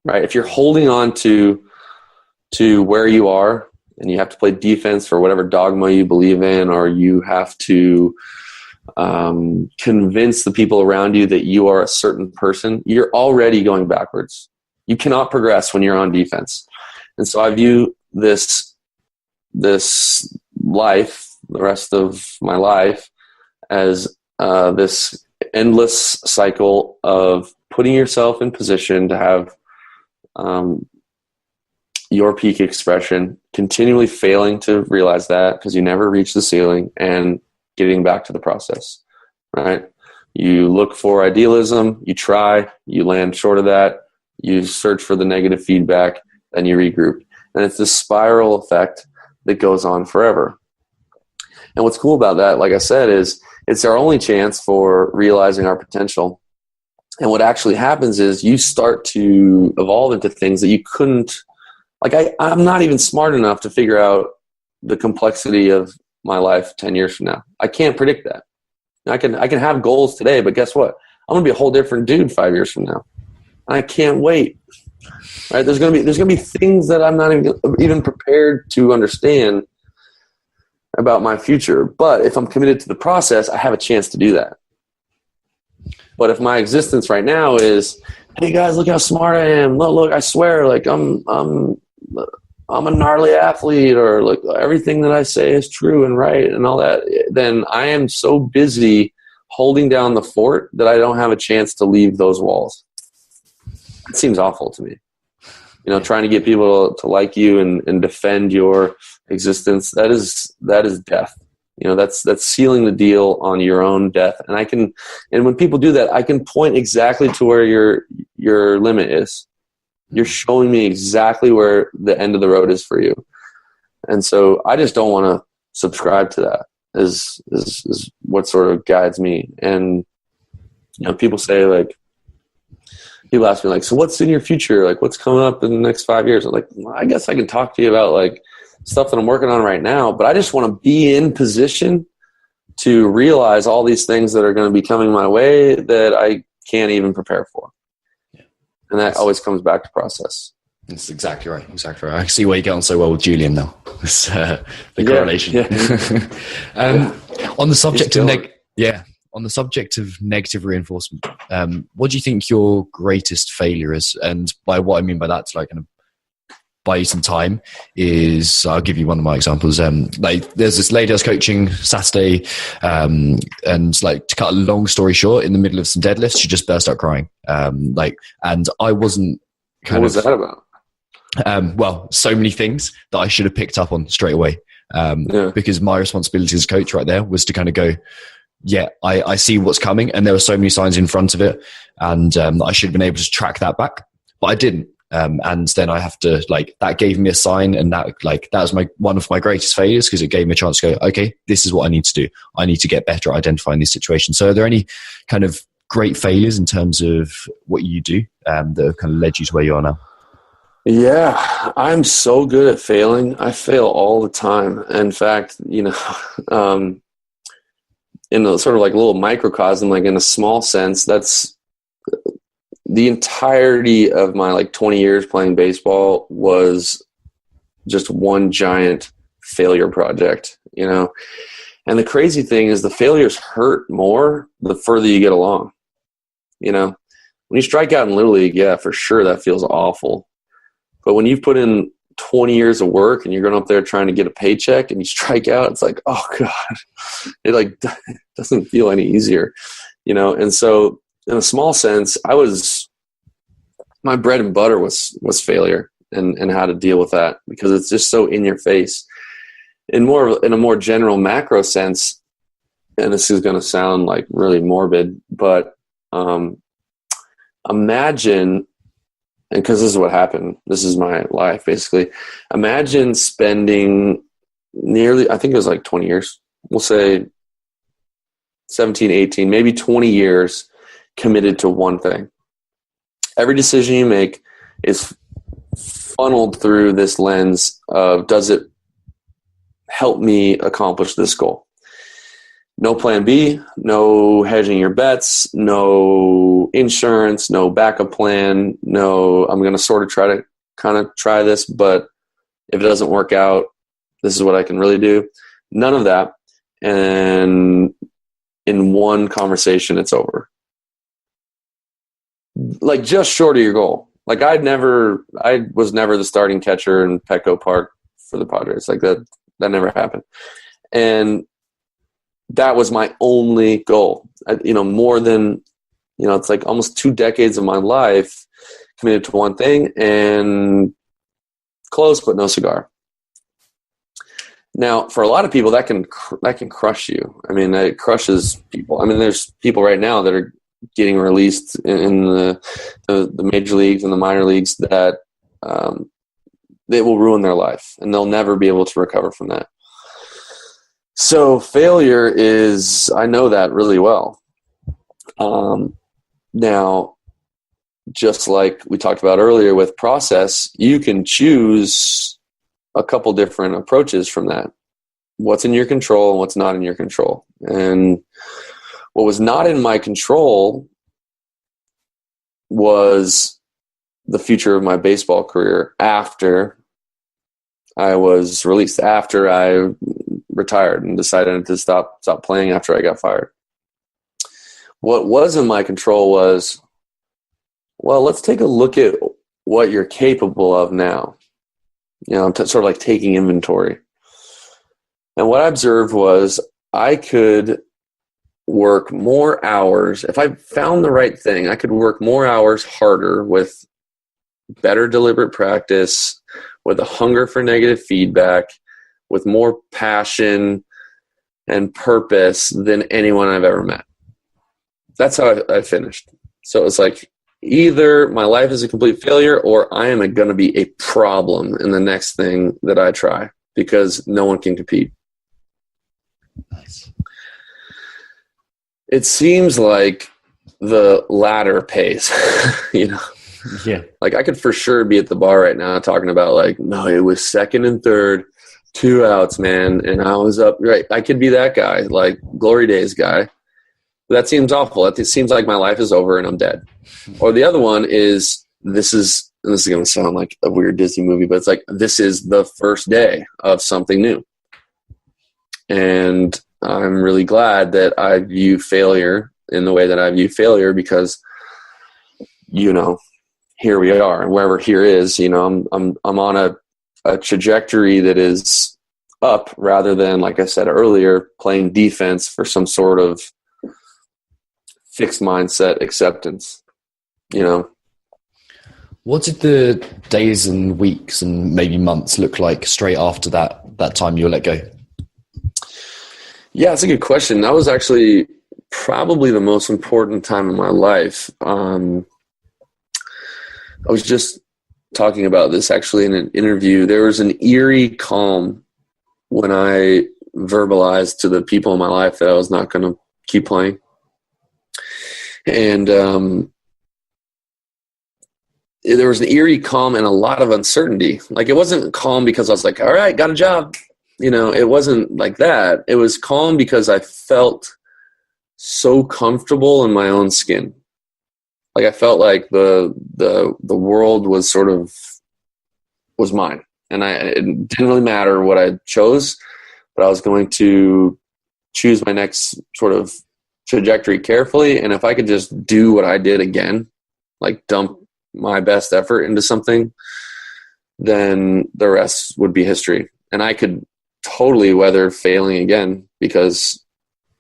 right? If you're holding on to where you are and you have to play defense for whatever dogma you believe in, or you have to convince the people around you that you are a certain person, you're already going backwards. You cannot progress when you're on defense. And so I view this life, the rest of my life, as this endless cycle of putting yourself in position to have your peak expression, continually failing to realize that because you never reach the ceiling, and getting back to the process, right? You look for idealism, you try, you land short of that, you search for the negative feedback, then you regroup. And it's this spiral effect that goes on forever. And what's cool about that, like I said, is it's our only chance for realizing our potential. And what actually happens is you start to evolve into things that you couldn't, like I'm not even smart enough to figure out the complexity of my life 10 years from now. I can't predict that. I can have goals today, but guess what? I'm going to be a whole different dude 5 years from now. I can't wait. Right? There's going to be things that I'm not even prepared to understand about my future. But if I'm committed to the process, I have a chance to do that. But if my existence right now is, hey guys, look how smart I am. Look, I swear, like I'm a gnarly athlete, or like everything that I say is true and right and all that, then I am so busy holding down the fort that I don't have a chance to leave those walls. It seems awful to me. Trying to get people to like you and defend your existence, that is death. That's sealing the deal on your own death. And when people do that, I can point exactly to where your limit is. You're showing me exactly where the end of the road is for you. And so I just don't want to subscribe to that is what sort of guides me. And, people say, like, people ask me, like, so what's in your future? Like, what's coming up in the next 5 years? I'm like, well, I guess I can talk to you about like stuff that I'm working on right now, but I just want to be in position to realize all these things that are going to be coming my way that I can't even prepare for. And that always comes back to process. That's exactly right. Exactly right. I see why you get on so well with Julian now. It's, the correlation. Yeah. On the subject of negative reinforcement, what do you think your greatest failure is? And by what I mean by that, it's like buy you some time is, I'll give you one of my examples. Like there's this lady I was coaching Saturday, and like, to cut a long story short, in the middle of some deadlifts, she just burst out crying. And I wasn't what was that about? Well, so many things that I should have picked up on straight away. Because my responsibility as a coach right there was to kind of go, yeah, I see what's coming, and there were so many signs in front of it, and I should have been able to track that back, but I didn't. And then I have to, like, that gave me a sign, and that was one of my greatest failures, because it gave me a chance to go, okay, this is what I need to do. I need to get better at identifying these situations. So are there any kind of great failures in terms of what you do that have kind of led you to where you are now? Yeah, I'm so good at failing. I fail all the time. In fact, in a sort of like little microcosm, like in a small sense, that's the entirety of my like 20 years playing baseball was just one giant failure project, And the crazy thing is the failures hurt more the further you get along. When you strike out in Little League, yeah, for sure that feels awful. But when you've put in 20 years of work and you're going up there trying to get a paycheck and you strike out, it's like, oh God, it like doesn't feel any easier, And so in a small sense, my bread and butter was failure and how to deal with that, because it's just so in your face. In a more general macro sense, and this is going to sound like really morbid, but imagine, and because this is what happened, this is my life basically. Imagine spending nearly, I think it was like 20 years, we'll say 17, 18, maybe 20 years committed to one thing. Every decision you make is funneled through this lens of, does it help me accomplish this goal? No plan B, no hedging your bets, no insurance, no backup plan, no, I'm going to sort of try this, but if it doesn't work out, this is what I can really do. None of that. And in one conversation, it's over. Like, just short of your goal. Like, I was never the starting catcher in Petco Park for the Padres. Like that never happened. And that was my only goal. More than, it's like almost 2 decades of my life committed to one thing, and close but no cigar. Now, for a lot of people, that can crush you. I mean, it crushes people. I mean, there's people right now that are getting released in the major leagues and the minor leagues that they will ruin their life, and they'll never be able to recover from that. So failure is, I know that really well. Now, just like we talked about earlier with process, you can choose a couple different approaches from that. What's in your control and what's not in your control. And what was not in my control was the future of my baseball career after I was released, after I retired and decided to stop playing after I got fired. What was in my control was, well, let's take a look at what you're capable of now. Sort of like taking inventory. And what I observed was I could work more hours. If I found the right thing, I could work more hours harder with better deliberate practice, with a hunger for negative feedback, with more passion and purpose than anyone I've ever met. That's how I finished. So it's like, either my life is a complete failure, or I am going to be a problem in the next thing that I try, because no one can compete. Nice. It seems like the latter pays, Yeah. Like, I could for sure be at the bar right now talking about, like, no, it was second and third, 2 outs, man, and I was up. Right, I could be that guy, like glory days guy. That seems awful. It seems like my life is over and I'm dead. Or the other one is, this is going to sound like a weird Disney movie, but it's like, this is the first day of something new. And I'm really glad that I view failure in the way that I view failure, because, here we are, and wherever here is, you know, I'm on a trajectory that is up rather than, like I said earlier, playing defense for some sort of fixed mindset acceptance, you know. What did the days and weeks and maybe months look like straight after that time you were let go? Yeah, it's a good question. That was actually probably the most important time in my life. I was just talking about this actually in an interview. There was an eerie calm when I verbalized to the people in my life that I was not going to keep playing. And there was an eerie calm and a lot of uncertainty. Like, it wasn't calm because I was like, all right, got a job. You know, it wasn't like that. It was calm because I felt so comfortable in my own skin. Like, I felt like the world was was mine. And it didn't really matter what I chose, but I was going to choose my next sort of trajectory carefully. And if I could just do what I did again, like dump my best effort into something, then the rest would be history. And I could totally weather failing again because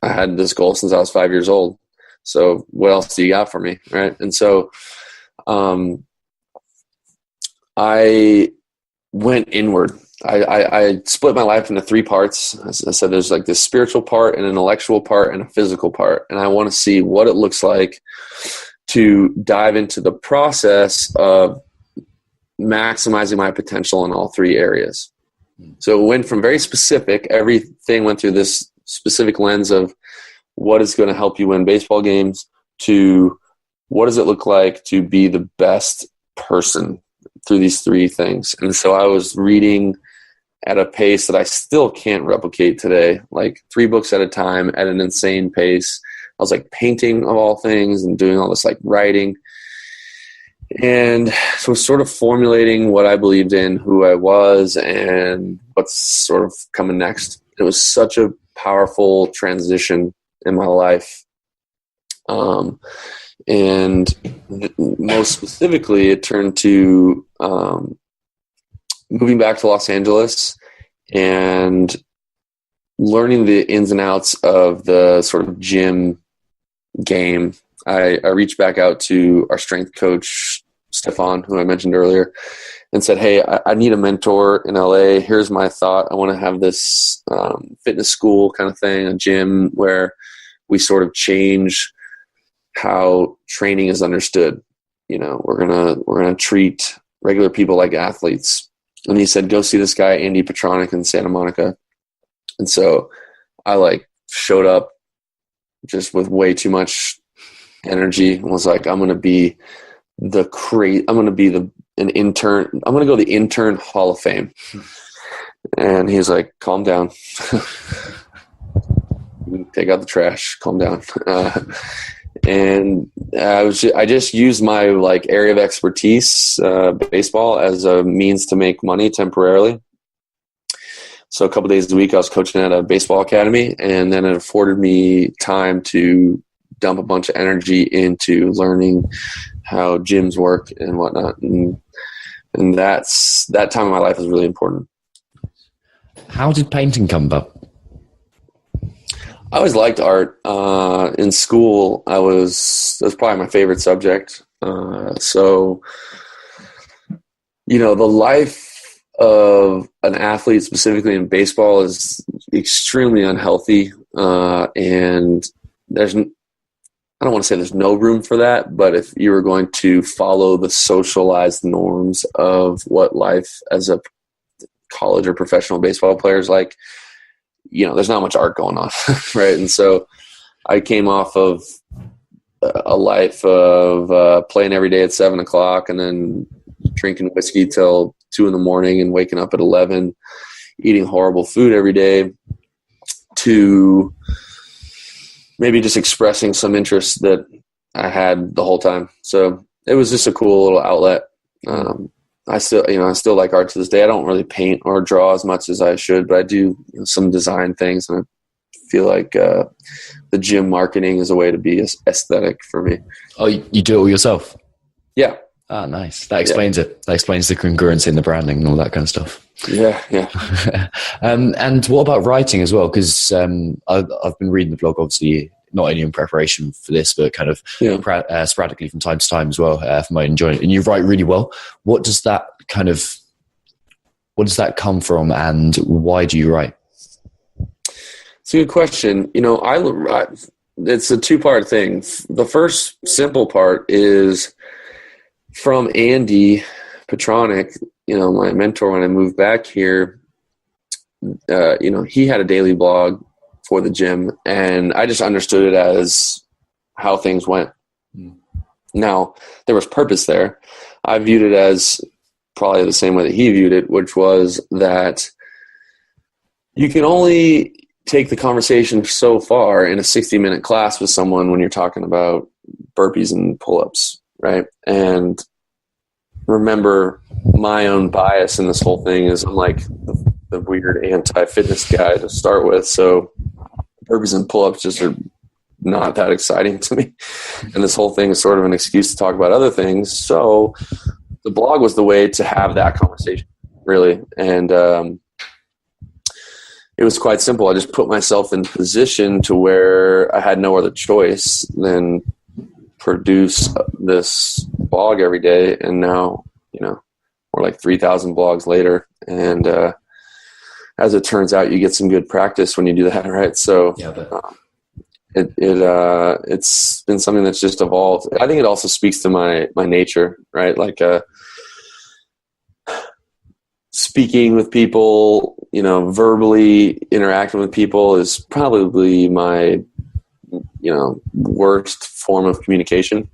I had this goal since I was 5 years old. So what else do you got for me? Right. And so, I went inward. I split my life into 3 parts. As I said, there's like this spiritual part, an intellectual part, and a physical part. And I want to see what it looks like to dive into the process of maximizing my potential in all 3 areas. So it went from very specific, everything went through this specific lens of what is going to help you win baseball games, to what does it look like to be the best person through these 3 things. And so I was reading at a pace that I still can't replicate today, like 3 books at a time at an insane pace. I was like painting of all things and doing all this like writing. And so sort of formulating what I believed in, who I was, and what's sort of coming next. It was such a powerful transition in my life. And most specifically, it turned to moving back to Los Angeles and learning the ins and outs of the sort of gym game. I reached back out to our strength coach, Stefan, who I mentioned earlier, and said, hey, I need a mentor in LA. Here's my thought. I want to have this fitness school kind of thing, a gym where we sort of change how training is understood. You know, we're gonna treat regular people like athletes. And he said, go see this guy, Andy Petronic, in Santa Monica. And so I like showed up just with way too much energy and was like, I'm going to be an intern. I'm going to go to the intern Hall of Fame. And he's like, calm down. Take out the trash, calm down. And I just used my like area of expertise, baseball, as a means to make money temporarily. So a couple days a week I was coaching at a baseball academy, and then it afforded me time to dump a bunch of energy into learning how gyms work and whatnot. And that time of my life is really important. How did painting come about? I always liked art. In school, that was probably my favorite subject. So, you know, the life of an athlete, specifically in baseball, is extremely unhealthy. And I don't want to say there's no room for that, but if you were going to follow the socialized norms of what life as a college or professional baseball player is like, you know, there's not much art going on, right? And so I came off of a life of playing every day at 7 o'clock and then drinking whiskey till 2 a.m. and waking up at 11, eating horrible food every day, to maybe just expressing some interest that I had the whole time. So it was just a cool little outlet. I still like art to this day. I don't really paint or draw as much as I should, but I do some design things, and I feel like the gym marketing is a way to be aesthetic for me. Oh, you do it all yourself? Yeah. Ah, nice. That explains it. That explains the congruency in the branding and all that kind of stuff. Yeah. And what about writing as well? Because I've been reading the blog, obviously, not only in preparation for this, but kind of sporadically from time to time as well, for my enjoyment. And you write really well. What does that come from, and why do you write? It's a good question. It's a two-part thing. The first simple part is from Andy Petronic, my mentor when I moved back here. He had a daily blog for the gym, and I just understood it as how things went. Now, there was purpose there. I viewed it as probably the same way that he viewed it, which was that you can only take the conversation so far in a 60-minute class with someone when you're talking about burpees and pull-ups, right? And remember, my own bias in this whole thing is I'm like the weird anti-fitness guy to start with, so burpees and pull-ups just are not that exciting to me. And this whole thing is sort of an excuse to talk about other things. So the blog was the way to have that conversation, really. And it was quite simple. I just put myself in position to where I had no other choice than produce this blog every day. And now, we're like 3,000 blogs later. And as it turns out, you get some good practice when you do that, right? So it's been something that's just evolved. I think it also speaks to my nature, right? Like speaking with people, verbally interacting with people is probably my, worst form of communication.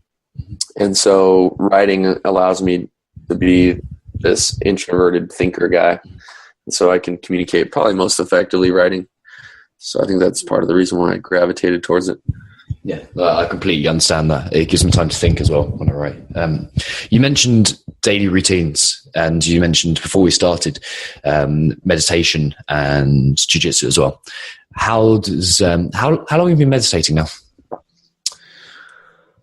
And so writing allows me to be this introverted thinker guy. And so I can communicate probably most effectively writing. So I think that's part of the reason why I gravitated towards it. Yeah, I completely understand that. It gives me time to think as well when I write. You mentioned daily routines, and you mentioned before we started meditation and jiu-jitsu as well. How long have you been meditating now?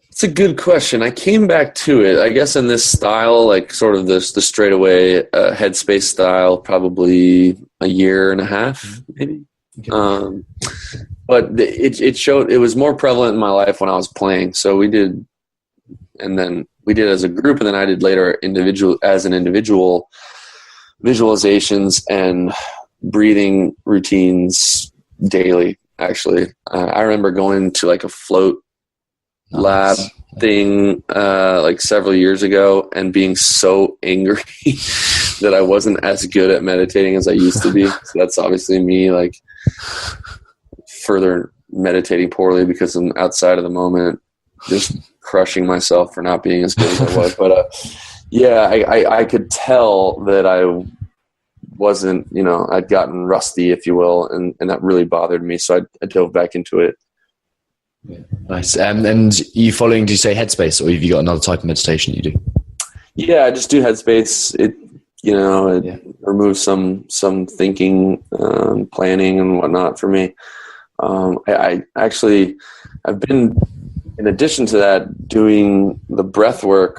It's a good question. I came back to it, I guess, in this style, like sort of the straightaway headspace style, probably a year and a half, maybe. Okay. But it showed, it was more prevalent in my life when I was playing. So we did as a group, and then I did later as an individual visualizations and breathing routines daily. Actually, I remember going to like a float lab thing like several years ago and being so angry that I wasn't as good at meditating as I used to be. So that's obviously me like further meditating poorly because I'm outside of the moment, just crushing myself for not being as good as I was. But I could tell that I wasn't, I'd gotten rusty, if you will, and that really bothered me. So I dove back into it. Yeah, nice. And you following, do you say Headspace, or have you got another type of meditation you do? Yeah, I just do Headspace. It removes some thinking, planning and whatnot for me. I've been, in addition to that, doing the breathwork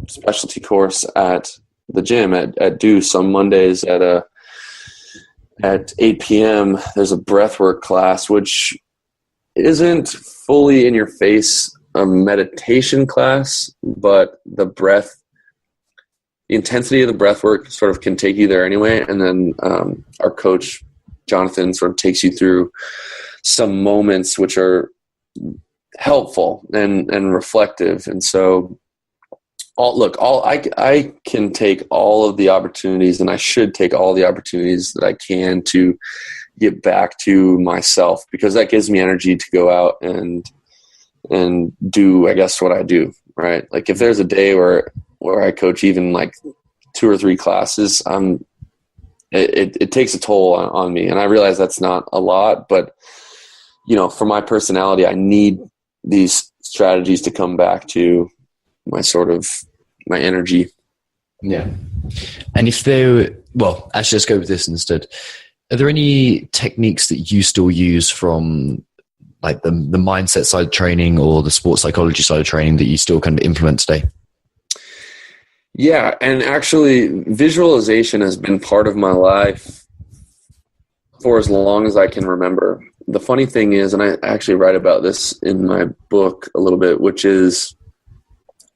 specialty course at the gym at Deuce on Mondays at 8 p.m. There's a breathwork class, which isn't fully in your face a meditation class, but the intensity of the breath work sort of can take you there anyway. And then our coach, Jonathan, sort of takes you through some moments which are helpful and reflective. And so I can take all of the opportunities, and I should take all the opportunities that I can to get back to myself, because that gives me energy to go out and do, I guess, what I do, right? Like if there's a day where I coach even like 2 or 3 classes, it takes a toll on me. And I realize that's not a lot, but for my personality, I need these strategies to come back to my energy. Yeah. And actually let's go with this instead. Are there any techniques that you still use from like the mindset side of training or the sports psychology side of training that you still kind of implement today? Yeah, and actually visualization has been part of my life for as long as I can remember. The funny thing is, and I actually write about this in my book a little bit, which is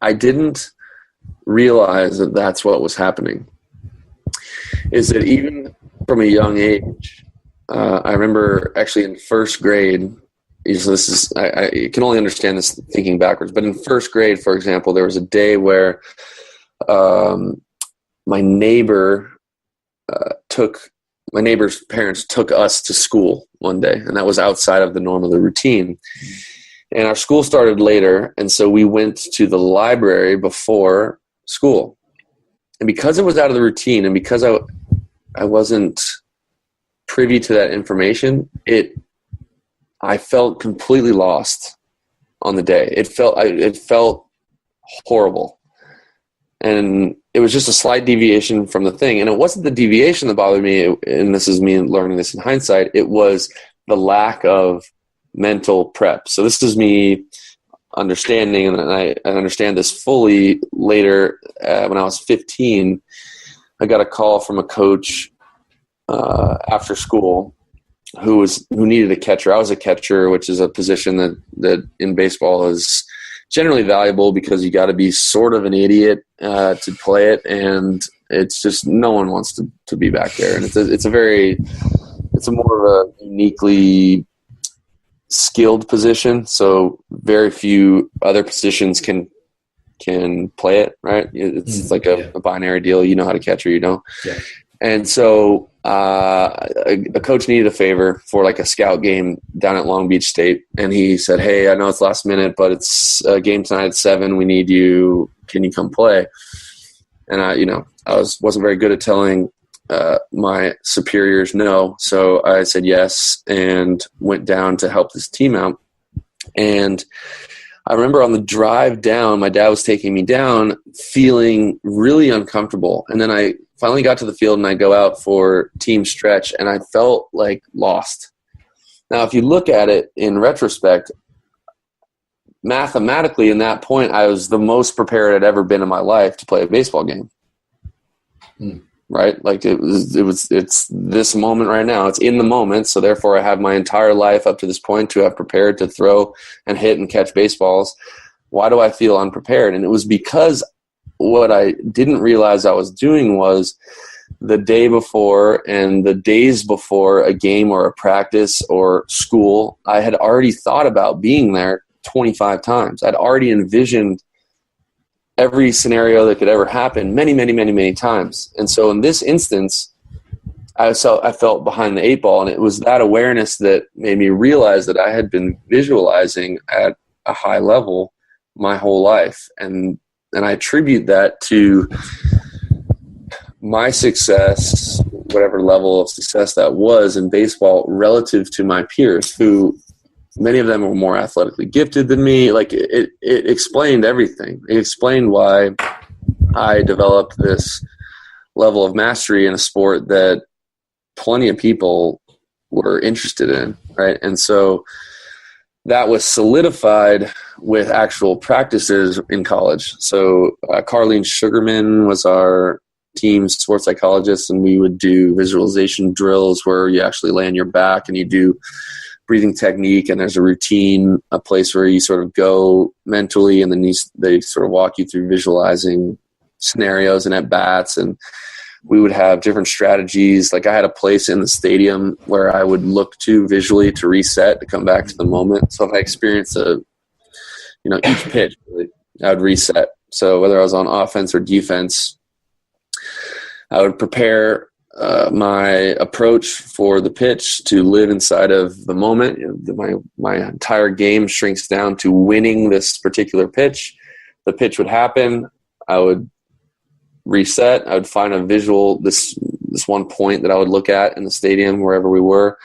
I didn't realize that that's what was happening. Is that even from a young age, I remember actually in first grade, I can only understand this thinking backwards, but in first grade, for example, there was a day where my neighbor's parents took us to school one day, and that was outside of the norm of the routine. And our school started later, and so we went to the library before school. And because it was out of the routine, and because I wasn't privy to that information, I felt completely lost on the day. It felt horrible. And it was just a slight deviation from the thing. And it wasn't the deviation that bothered me, and this is me learning this in hindsight, it was the lack of mental prep. So this is me understanding, and I understand this fully later when I was 15. I got a call from a coach after school who needed a catcher. I was a catcher, which is a position that in baseball is generally valuable because you got to be sort of an idiot to play it, and it's just no one wants to be back there. And it's a more of a uniquely skilled position, so very few other positions can play it, right? It's like a binary deal. You know how to catch or you don't. Yeah. And so a coach needed a favor for like a scout game down at Long Beach State. And he said, "Hey, I know it's last minute, but it's a game tonight at 7. We need you. Can you come play?" And I wasn't very good at telling my superiors no. So I said yes and went down to help this team out. And I remember on the drive down, my dad was taking me down feeling really uncomfortable. And then I finally got to the field and I go out for team stretch and I felt like lost. Now, if you look at it in retrospect, mathematically in that point, I was the most prepared I'd ever been in my life to play a baseball game. Right? Like it's this moment right now. It's in the moment. So therefore I have my entire life up to this point to have prepared to throw and hit and catch baseballs. Why do I feel unprepared? And it was because what I didn't realize I was doing was the day before and the days before a game or a practice or school, I had already thought about being there 25 times. I'd already envisioned every scenario that could ever happen many, many, many, many times. And so in this instance, I felt behind the 8 ball, and it was that awareness that made me realize that I had been visualizing at a high level my whole life. And I attribute that to my success, whatever level of success that was in baseball relative to my peers, who many of them were more athletically gifted than me. Like it explained everything. It explained why I developed this level of mastery in a sport that plenty of people were interested in, right? And so that was solidified with actual practices in college. So Carlene Sugarman was our team sports psychologist, and we would do visualization drills where you actually lay on your back and you do breathing technique, and there's a routine, a place where you sort of go mentally, and then they sort of walk you through visualizing scenarios and at bats, and we would have different strategies. Like I had a place in the stadium where I would look to visually to reset, to come back to the moment. So if I experienced each pitch, really, I would reset. So whether I was on offense or defense, I would prepare my approach for the pitch to live inside of the moment. My entire game shrinks down to winning this particular pitch. The pitch would happen. I would reset. I would find a visual, this one point that I would look at in the stadium, wherever we were,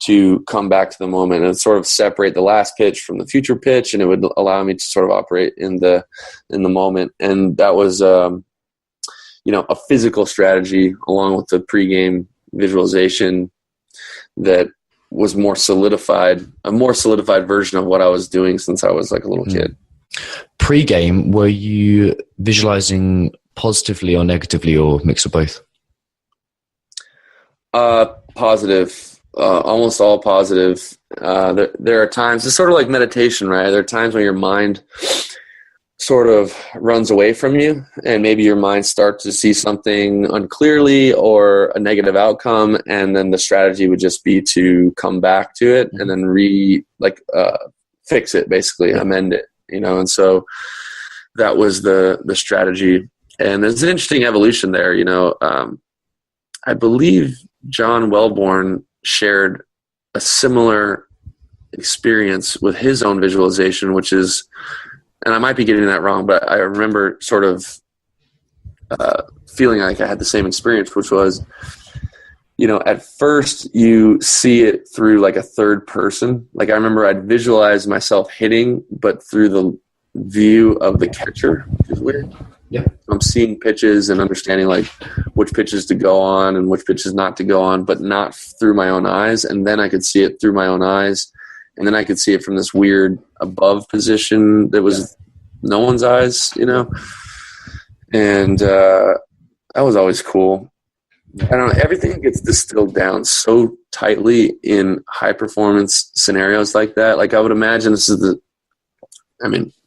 to come back to the moment and sort of separate the last pitch from the future pitch. And it would allow me to sort of operate in the moment. And that was, a physical strategy along with the pregame visualization that was a more solidified version of what I was doing since I was like a little kid. Pre-game, were you visualizing positively or negatively, or mix of both? Positive, almost all positive. There are times, it's sort of like meditation, right? There are times when your mind sort of runs away from you, and maybe your mind starts to see something unclearly or a negative outcome, and then the strategy would just be to come back to it and then fix it, basically, amend it, and so that was the strategy. And there's an interesting evolution there. I believe John Wellborn shared a similar experience with his own visualization, which is, and I might be getting that wrong, but I remember sort of feeling like I had the same experience, which was, at first you see it through like a third person. Like I remember I'd visualize myself hitting, but through the view of the catcher, which is weird. Yeah. I'm seeing pitches and understanding like which pitches to go on and which pitches not to go on, but not through my own eyes. And then I could see it through my own eyes. And then I could see it from this weird above position that was no one's eyes, And that was always cool. I don't know, everything gets distilled down so tightly in high performance scenarios like that. Like I would imagine this is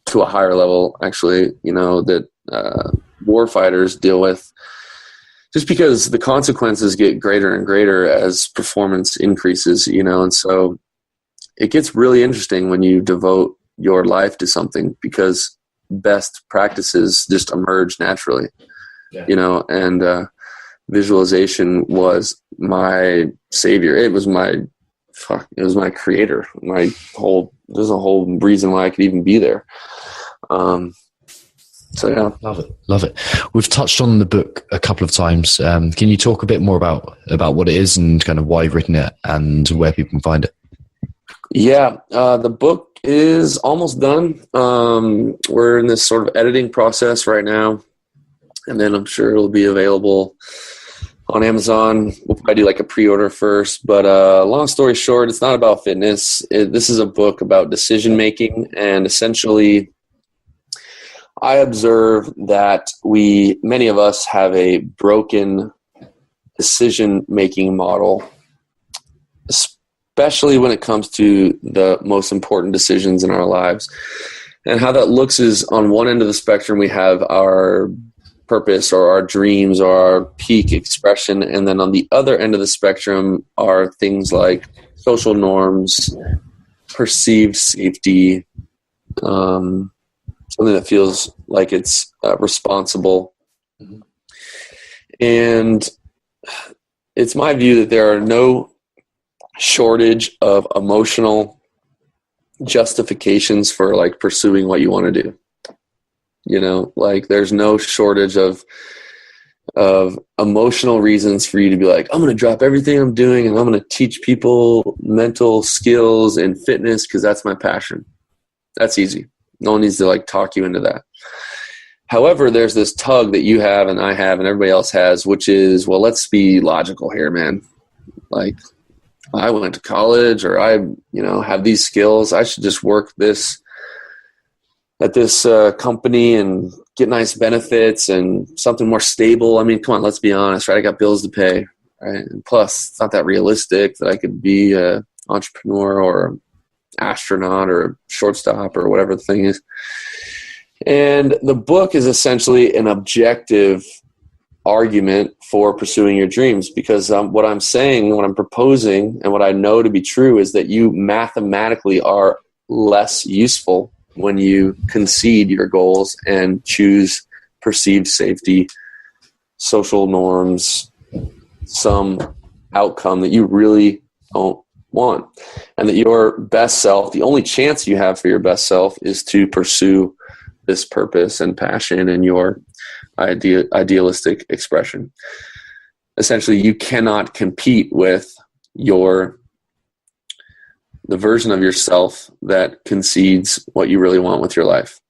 to a higher level, actually, that war fighters deal with, just because the consequences get greater and greater as performance increases, and so it gets really interesting when you devote your life to something, because best practices just emerge naturally, and visualization was my savior. It was my creator. There's a whole reason why I could even be there. So yeah. Love it. We've touched on the book a couple of times. Can you talk a bit more about what it is and kind of why you've written it and where people can find it? Yeah, the book is almost done. We're in this sort of editing process right now, and then I'm sure it'll be available on Amazon. We'll probably do like a pre-order first, but long story short, it's not about fitness. This is a book about decision making, and essentially I observe that many of us have a broken decision making model, especially when it comes to the most important decisions in our lives. And how that looks is, on one end of the spectrum, we have our purpose or our dreams or our peak expression. And then on the other end of the spectrum are things like social norms, perceived safety, something that feels like it's responsible. And it's my view that there are no shortage of emotional justifications for like pursuing what you want to do. Like there's no shortage of emotional reasons for you to be like, I'm going to drop everything I'm doing and I'm going to teach people mental skills and fitness because that's my passion. That's easy. No one needs to like talk you into that. However, there's this tug that you have and I have and everybody else has, which is, well, let's be logical here, man. Like, I went to college, or I, have these skills. I should just work at this company and get nice benefits and something more stable. I mean, come on, let's be honest, right? I got bills to pay, right? And plus, it's not that realistic that I could be an entrepreneur or an astronaut or a shortstop or whatever the thing is. And the book is essentially an objective argument for pursuing your dreams, because what I'm saying, what I'm proposing, and what I know to be true is that you mathematically are less useful when you concede your goals and choose perceived safety, social norms, some outcome that you really don't want. And that your best self, the only chance you have for your best self is to pursue this purpose and passion and your idealistic expression. Essentially, you cannot compete with the version of yourself that concedes what you really want with your life.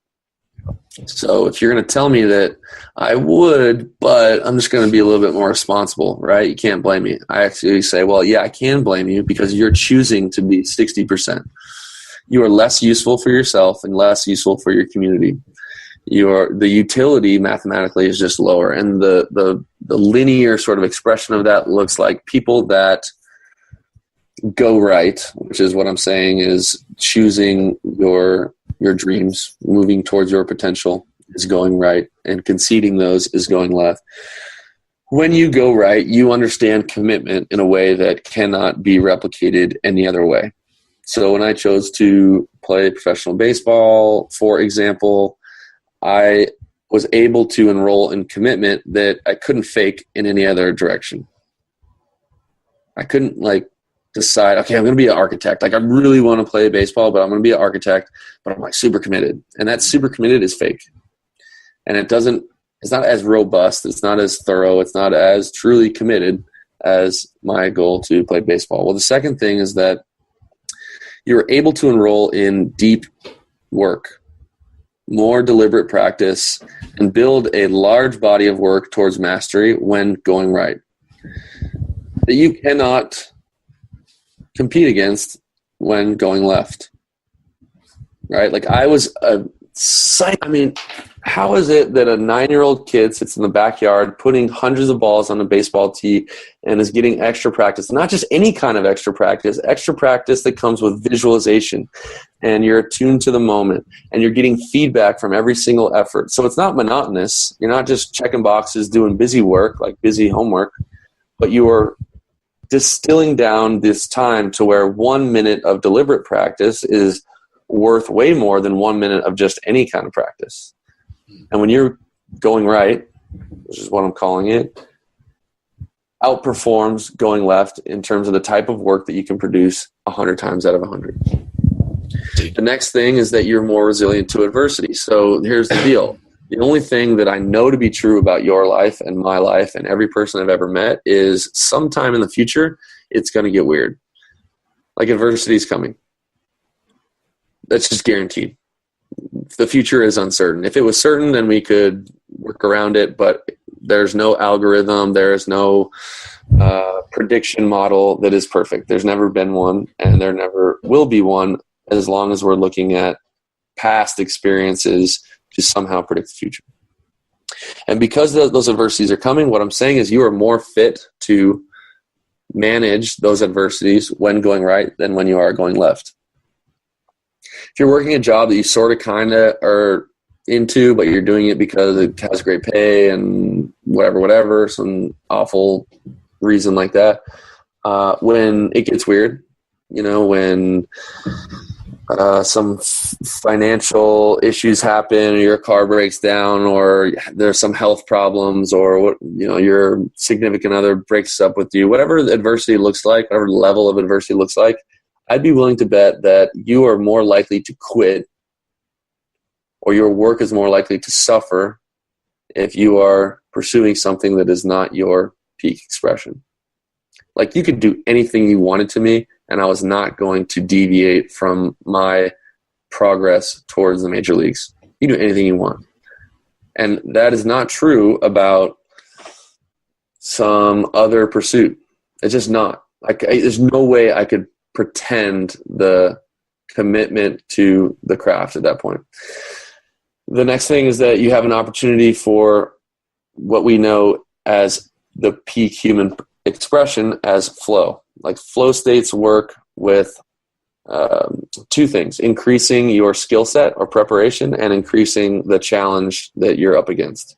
So if you're going to tell me that I would, but I'm just going to be a little bit more responsible, right? You can't blame me. I actually say, well, yeah, I can blame you, because you're choosing to be 60%. You are less useful for yourself and less useful for your community. the utility mathematically is just lower. And the linear sort of expression of that looks like people that go right, which is what I'm saying is choosing your dreams, moving towards your potential is going right, and conceding those is going left. When you go right, you understand commitment in a way that cannot be replicated any other way. So when I chose to play professional baseball, for example, I was able to enroll in commitment that I couldn't fake in any other direction. I couldn't decide, okay, I'm going to be an architect. I really want to play baseball, but I'm going to be an architect, but I'm super committed. And that super committed is fake. And it's not as robust. It's not as thorough. It's not as truly committed as my goal to play baseball. Well, the second thing is that you're able to enroll in deep work, more deliberate practice, and build a large body of work towards mastery when going right, that you cannot compete against when going left, right? How is it that a 9-year-old kid sits in the backyard putting hundreds of balls on a baseball tee and is getting extra practice? Not just any kind of extra practice that comes with visualization, and you're attuned to the moment, and you're getting feedback from every single effort. So it's not monotonous. You're not just checking boxes, doing busy work, like busy homework, but you are distilling down this time to where 1 minute of deliberate practice is worth way more than 1 minute of just any kind of practice. And when you're going right, which is what I'm calling it, outperforms going left in terms of the type of work that you can produce 100 times out of 100. The next thing is that you're more resilient to adversity. So here's the deal. The only thing that I know to be true about your life and my life and every person I've ever met is sometime in the future, it's going to get weird. Adversity is coming. That's just guaranteed. The future is uncertain. If it was certain, then we could work around it, but there's no algorithm. There's no prediction model that is perfect. There's never been one, and there never will be one as long as we're looking at past experiences to somehow predict the future. And because those adversities are coming, what I'm saying is you are more fit to manage those adversities when going right than when you are going left. If you're working a job that you sort of kind of are into, but you're doing it because it has great pay and whatever, some awful reason like that, when it gets weird, when some financial issues happen, or your car breaks down, or there's some health problems, or your significant other breaks up with you, whatever the adversity looks like, whatever level of adversity looks like, I'd be willing to bet that you are more likely to quit, or your work is more likely to suffer if you are pursuing something that is not your peak expression. You could do anything you wanted to me, and I was not going to deviate from my progress towards the major leagues. You do anything you want. And that is not true about some other pursuit. It's just not. There's no way I could pretend the commitment to the craft at that point. The next thing is that you have an opportunity for what we know as the peak human expression as flow. Flow states work with two things: increasing your skill set or preparation and increasing the challenge that you're up against.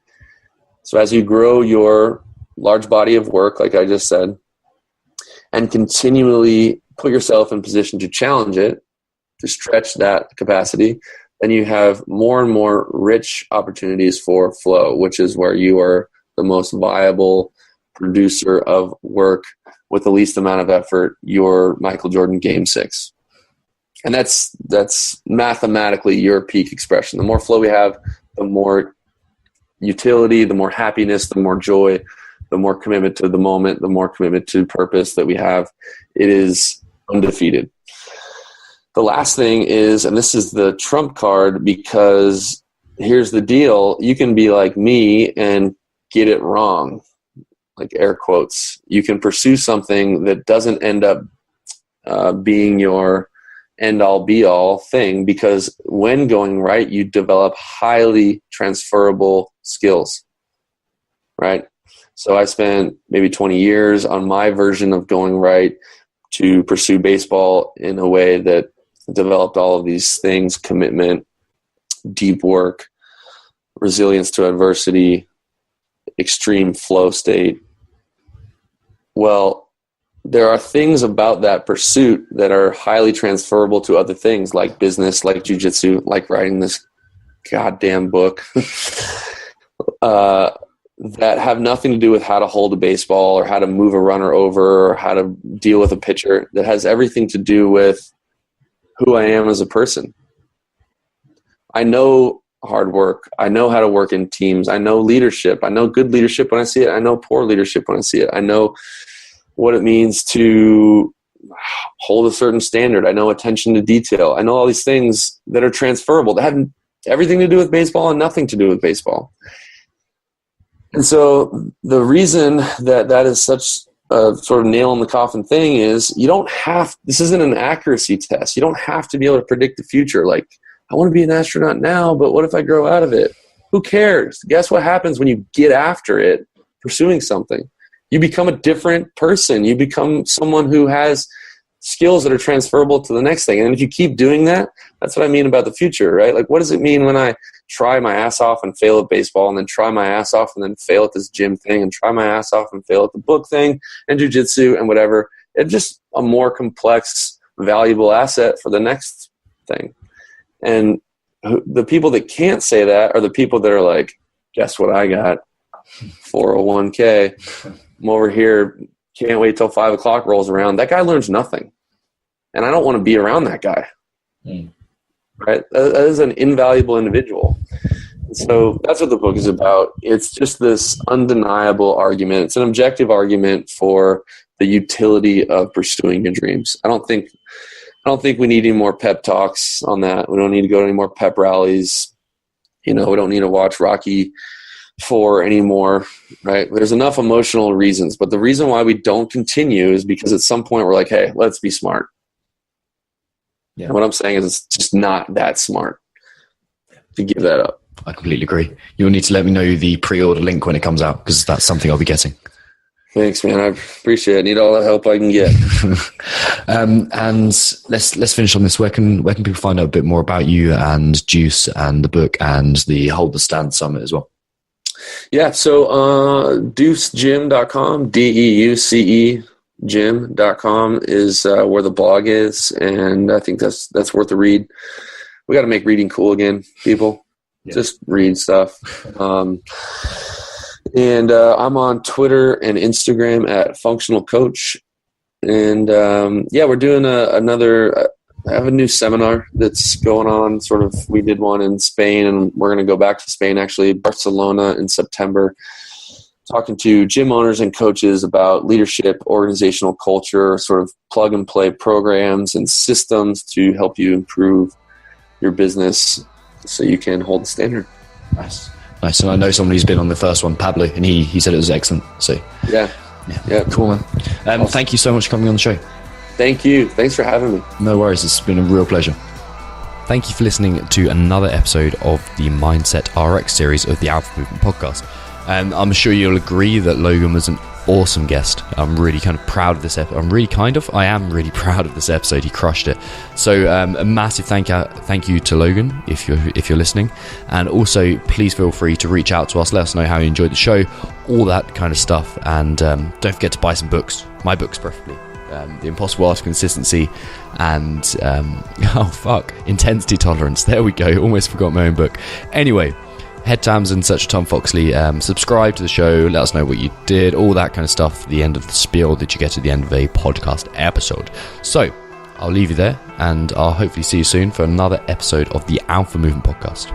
So as you grow your large body of work, like I just said, and continually put yourself in position to challenge it, to stretch that capacity, then you have more and more rich opportunities for flow, which is where you are the most viable producer of work with the least amount of effort. You're Michael Jordan Game 6. And that's mathematically your peak expression. The more flow we have, the more utility, the more happiness, the more joy, the more commitment to the moment, the more commitment to purpose that we have. It is undefeated. The last thing is, and this is the trump card, because here's the deal, you can be like me and get it wrong, air quotes. You can pursue something that doesn't end up being your end all be all thing, because when going right, you develop highly transferable skills, right? So I spent maybe 20 years on my version of going right to pursue baseball in a way that developed all of these things: commitment, deep work, resilience to adversity, extreme flow state. Well, there are things about that pursuit that are highly transferable to other things, like business, like jiu-jitsu, like writing this goddamn book, that have nothing to do with how to hold a baseball or how to move a runner over or how to deal with a pitcher. That has everything to do with who I am as a person. I know hard work. I know how to work in teams. I know leadership. I know good leadership when I see it. I know poor leadership when I see it. I know what it means to hold a certain standard. I know attention to detail. I know all these things that are transferable, that have everything to do with baseball and nothing to do with baseball. And so the reason that is such a sort of nail in the coffin thing is this isn't an accuracy test. You don't have to be able to predict the future. Like, I want to be an astronaut now, but what if I grow out of it? Who cares? Guess what happens when you get after it, pursuing something? You become a different person. You become someone who has skills that are transferable to the next thing. And if you keep doing that, that's what I mean about the future, right? Like, what does it mean when I try my ass off and fail at baseball, and then try my ass off and then fail at this gym thing, and try my ass off and fail at the book thing and jiu-jitsu and whatever? It's just a more complex, valuable asset for the next thing. And the people that can't say that are the people that are like, guess what I got? 401k. I'm over here, can't wait till 5 o'clock rolls around. That guy learns nothing. And I don't want to be around that guy. Right? That is an invaluable individual. And so that's what the book is about. It's just this undeniable argument. It's an objective argument for the utility of pursuing your dreams. I don't think we need any more pep talks on that. We don't need to go to any more pep rallies. We don't need to watch Rocky IV anymore, right? There's enough emotional reasons, but the reason why we don't continue is because at some point we're like, hey, let's be smart. Yeah. And what I'm saying is it's just not that smart to give that up. I completely agree. You'll need to let me know the pre-order link when it comes out, because that's something I'll be getting. Thanks, man. I appreciate it. I need all the help I can get. And let's finish on this. Where can people find out a bit more about you and Deuce and the book and the Hold the Stand Summit as well? Yeah, so deucegym.com, DEUCE gym.com is where the blog is, and I think that's worth a read. We got to make reading cool again, people. Yeah. Just read stuff. And I'm on Twitter and Instagram at Functional Coach. And we're doing another. I have a new seminar that's going on. Sort of, we did one in Spain, and we're going to go back to Spain, actually, Barcelona in September, talking to gym owners and coaches about leadership, organizational culture, sort of plug and play programs and systems to help you improve your business so you can hold the standard. Nice. And I know someone who's been on the first one, Pablo, and he said it was excellent. So yeah. Cool, man. Awesome. Thank you so much for coming on the show. Thank you. Thanks for having me. No worries. It's been a real pleasure. Thank you for listening to another episode of the Mindset Rx series of the Alpha Movement podcast. I'm sure you'll agree that Logan was an awesome guest. I'm really kind of proud of this episode. I am really proud of this episode. He crushed it. So a massive thank you to Logan if you're listening, and also please feel free to reach out to us. Let us know how you enjoyed the show, all that kind of stuff, and don't forget to buy some books. My books preferably. The Impossible Art of Consistency and Intensity Tolerance. There we go. Almost forgot my own book. Anyway, head to Amazon, search for Tom Foxley, subscribe to the show, let us know what you did, all that kind of stuff at the end of the spiel that you get at the end of a podcast episode. So I'll leave you there, and I'll hopefully see you soon for another episode of the Alpha Movement podcast.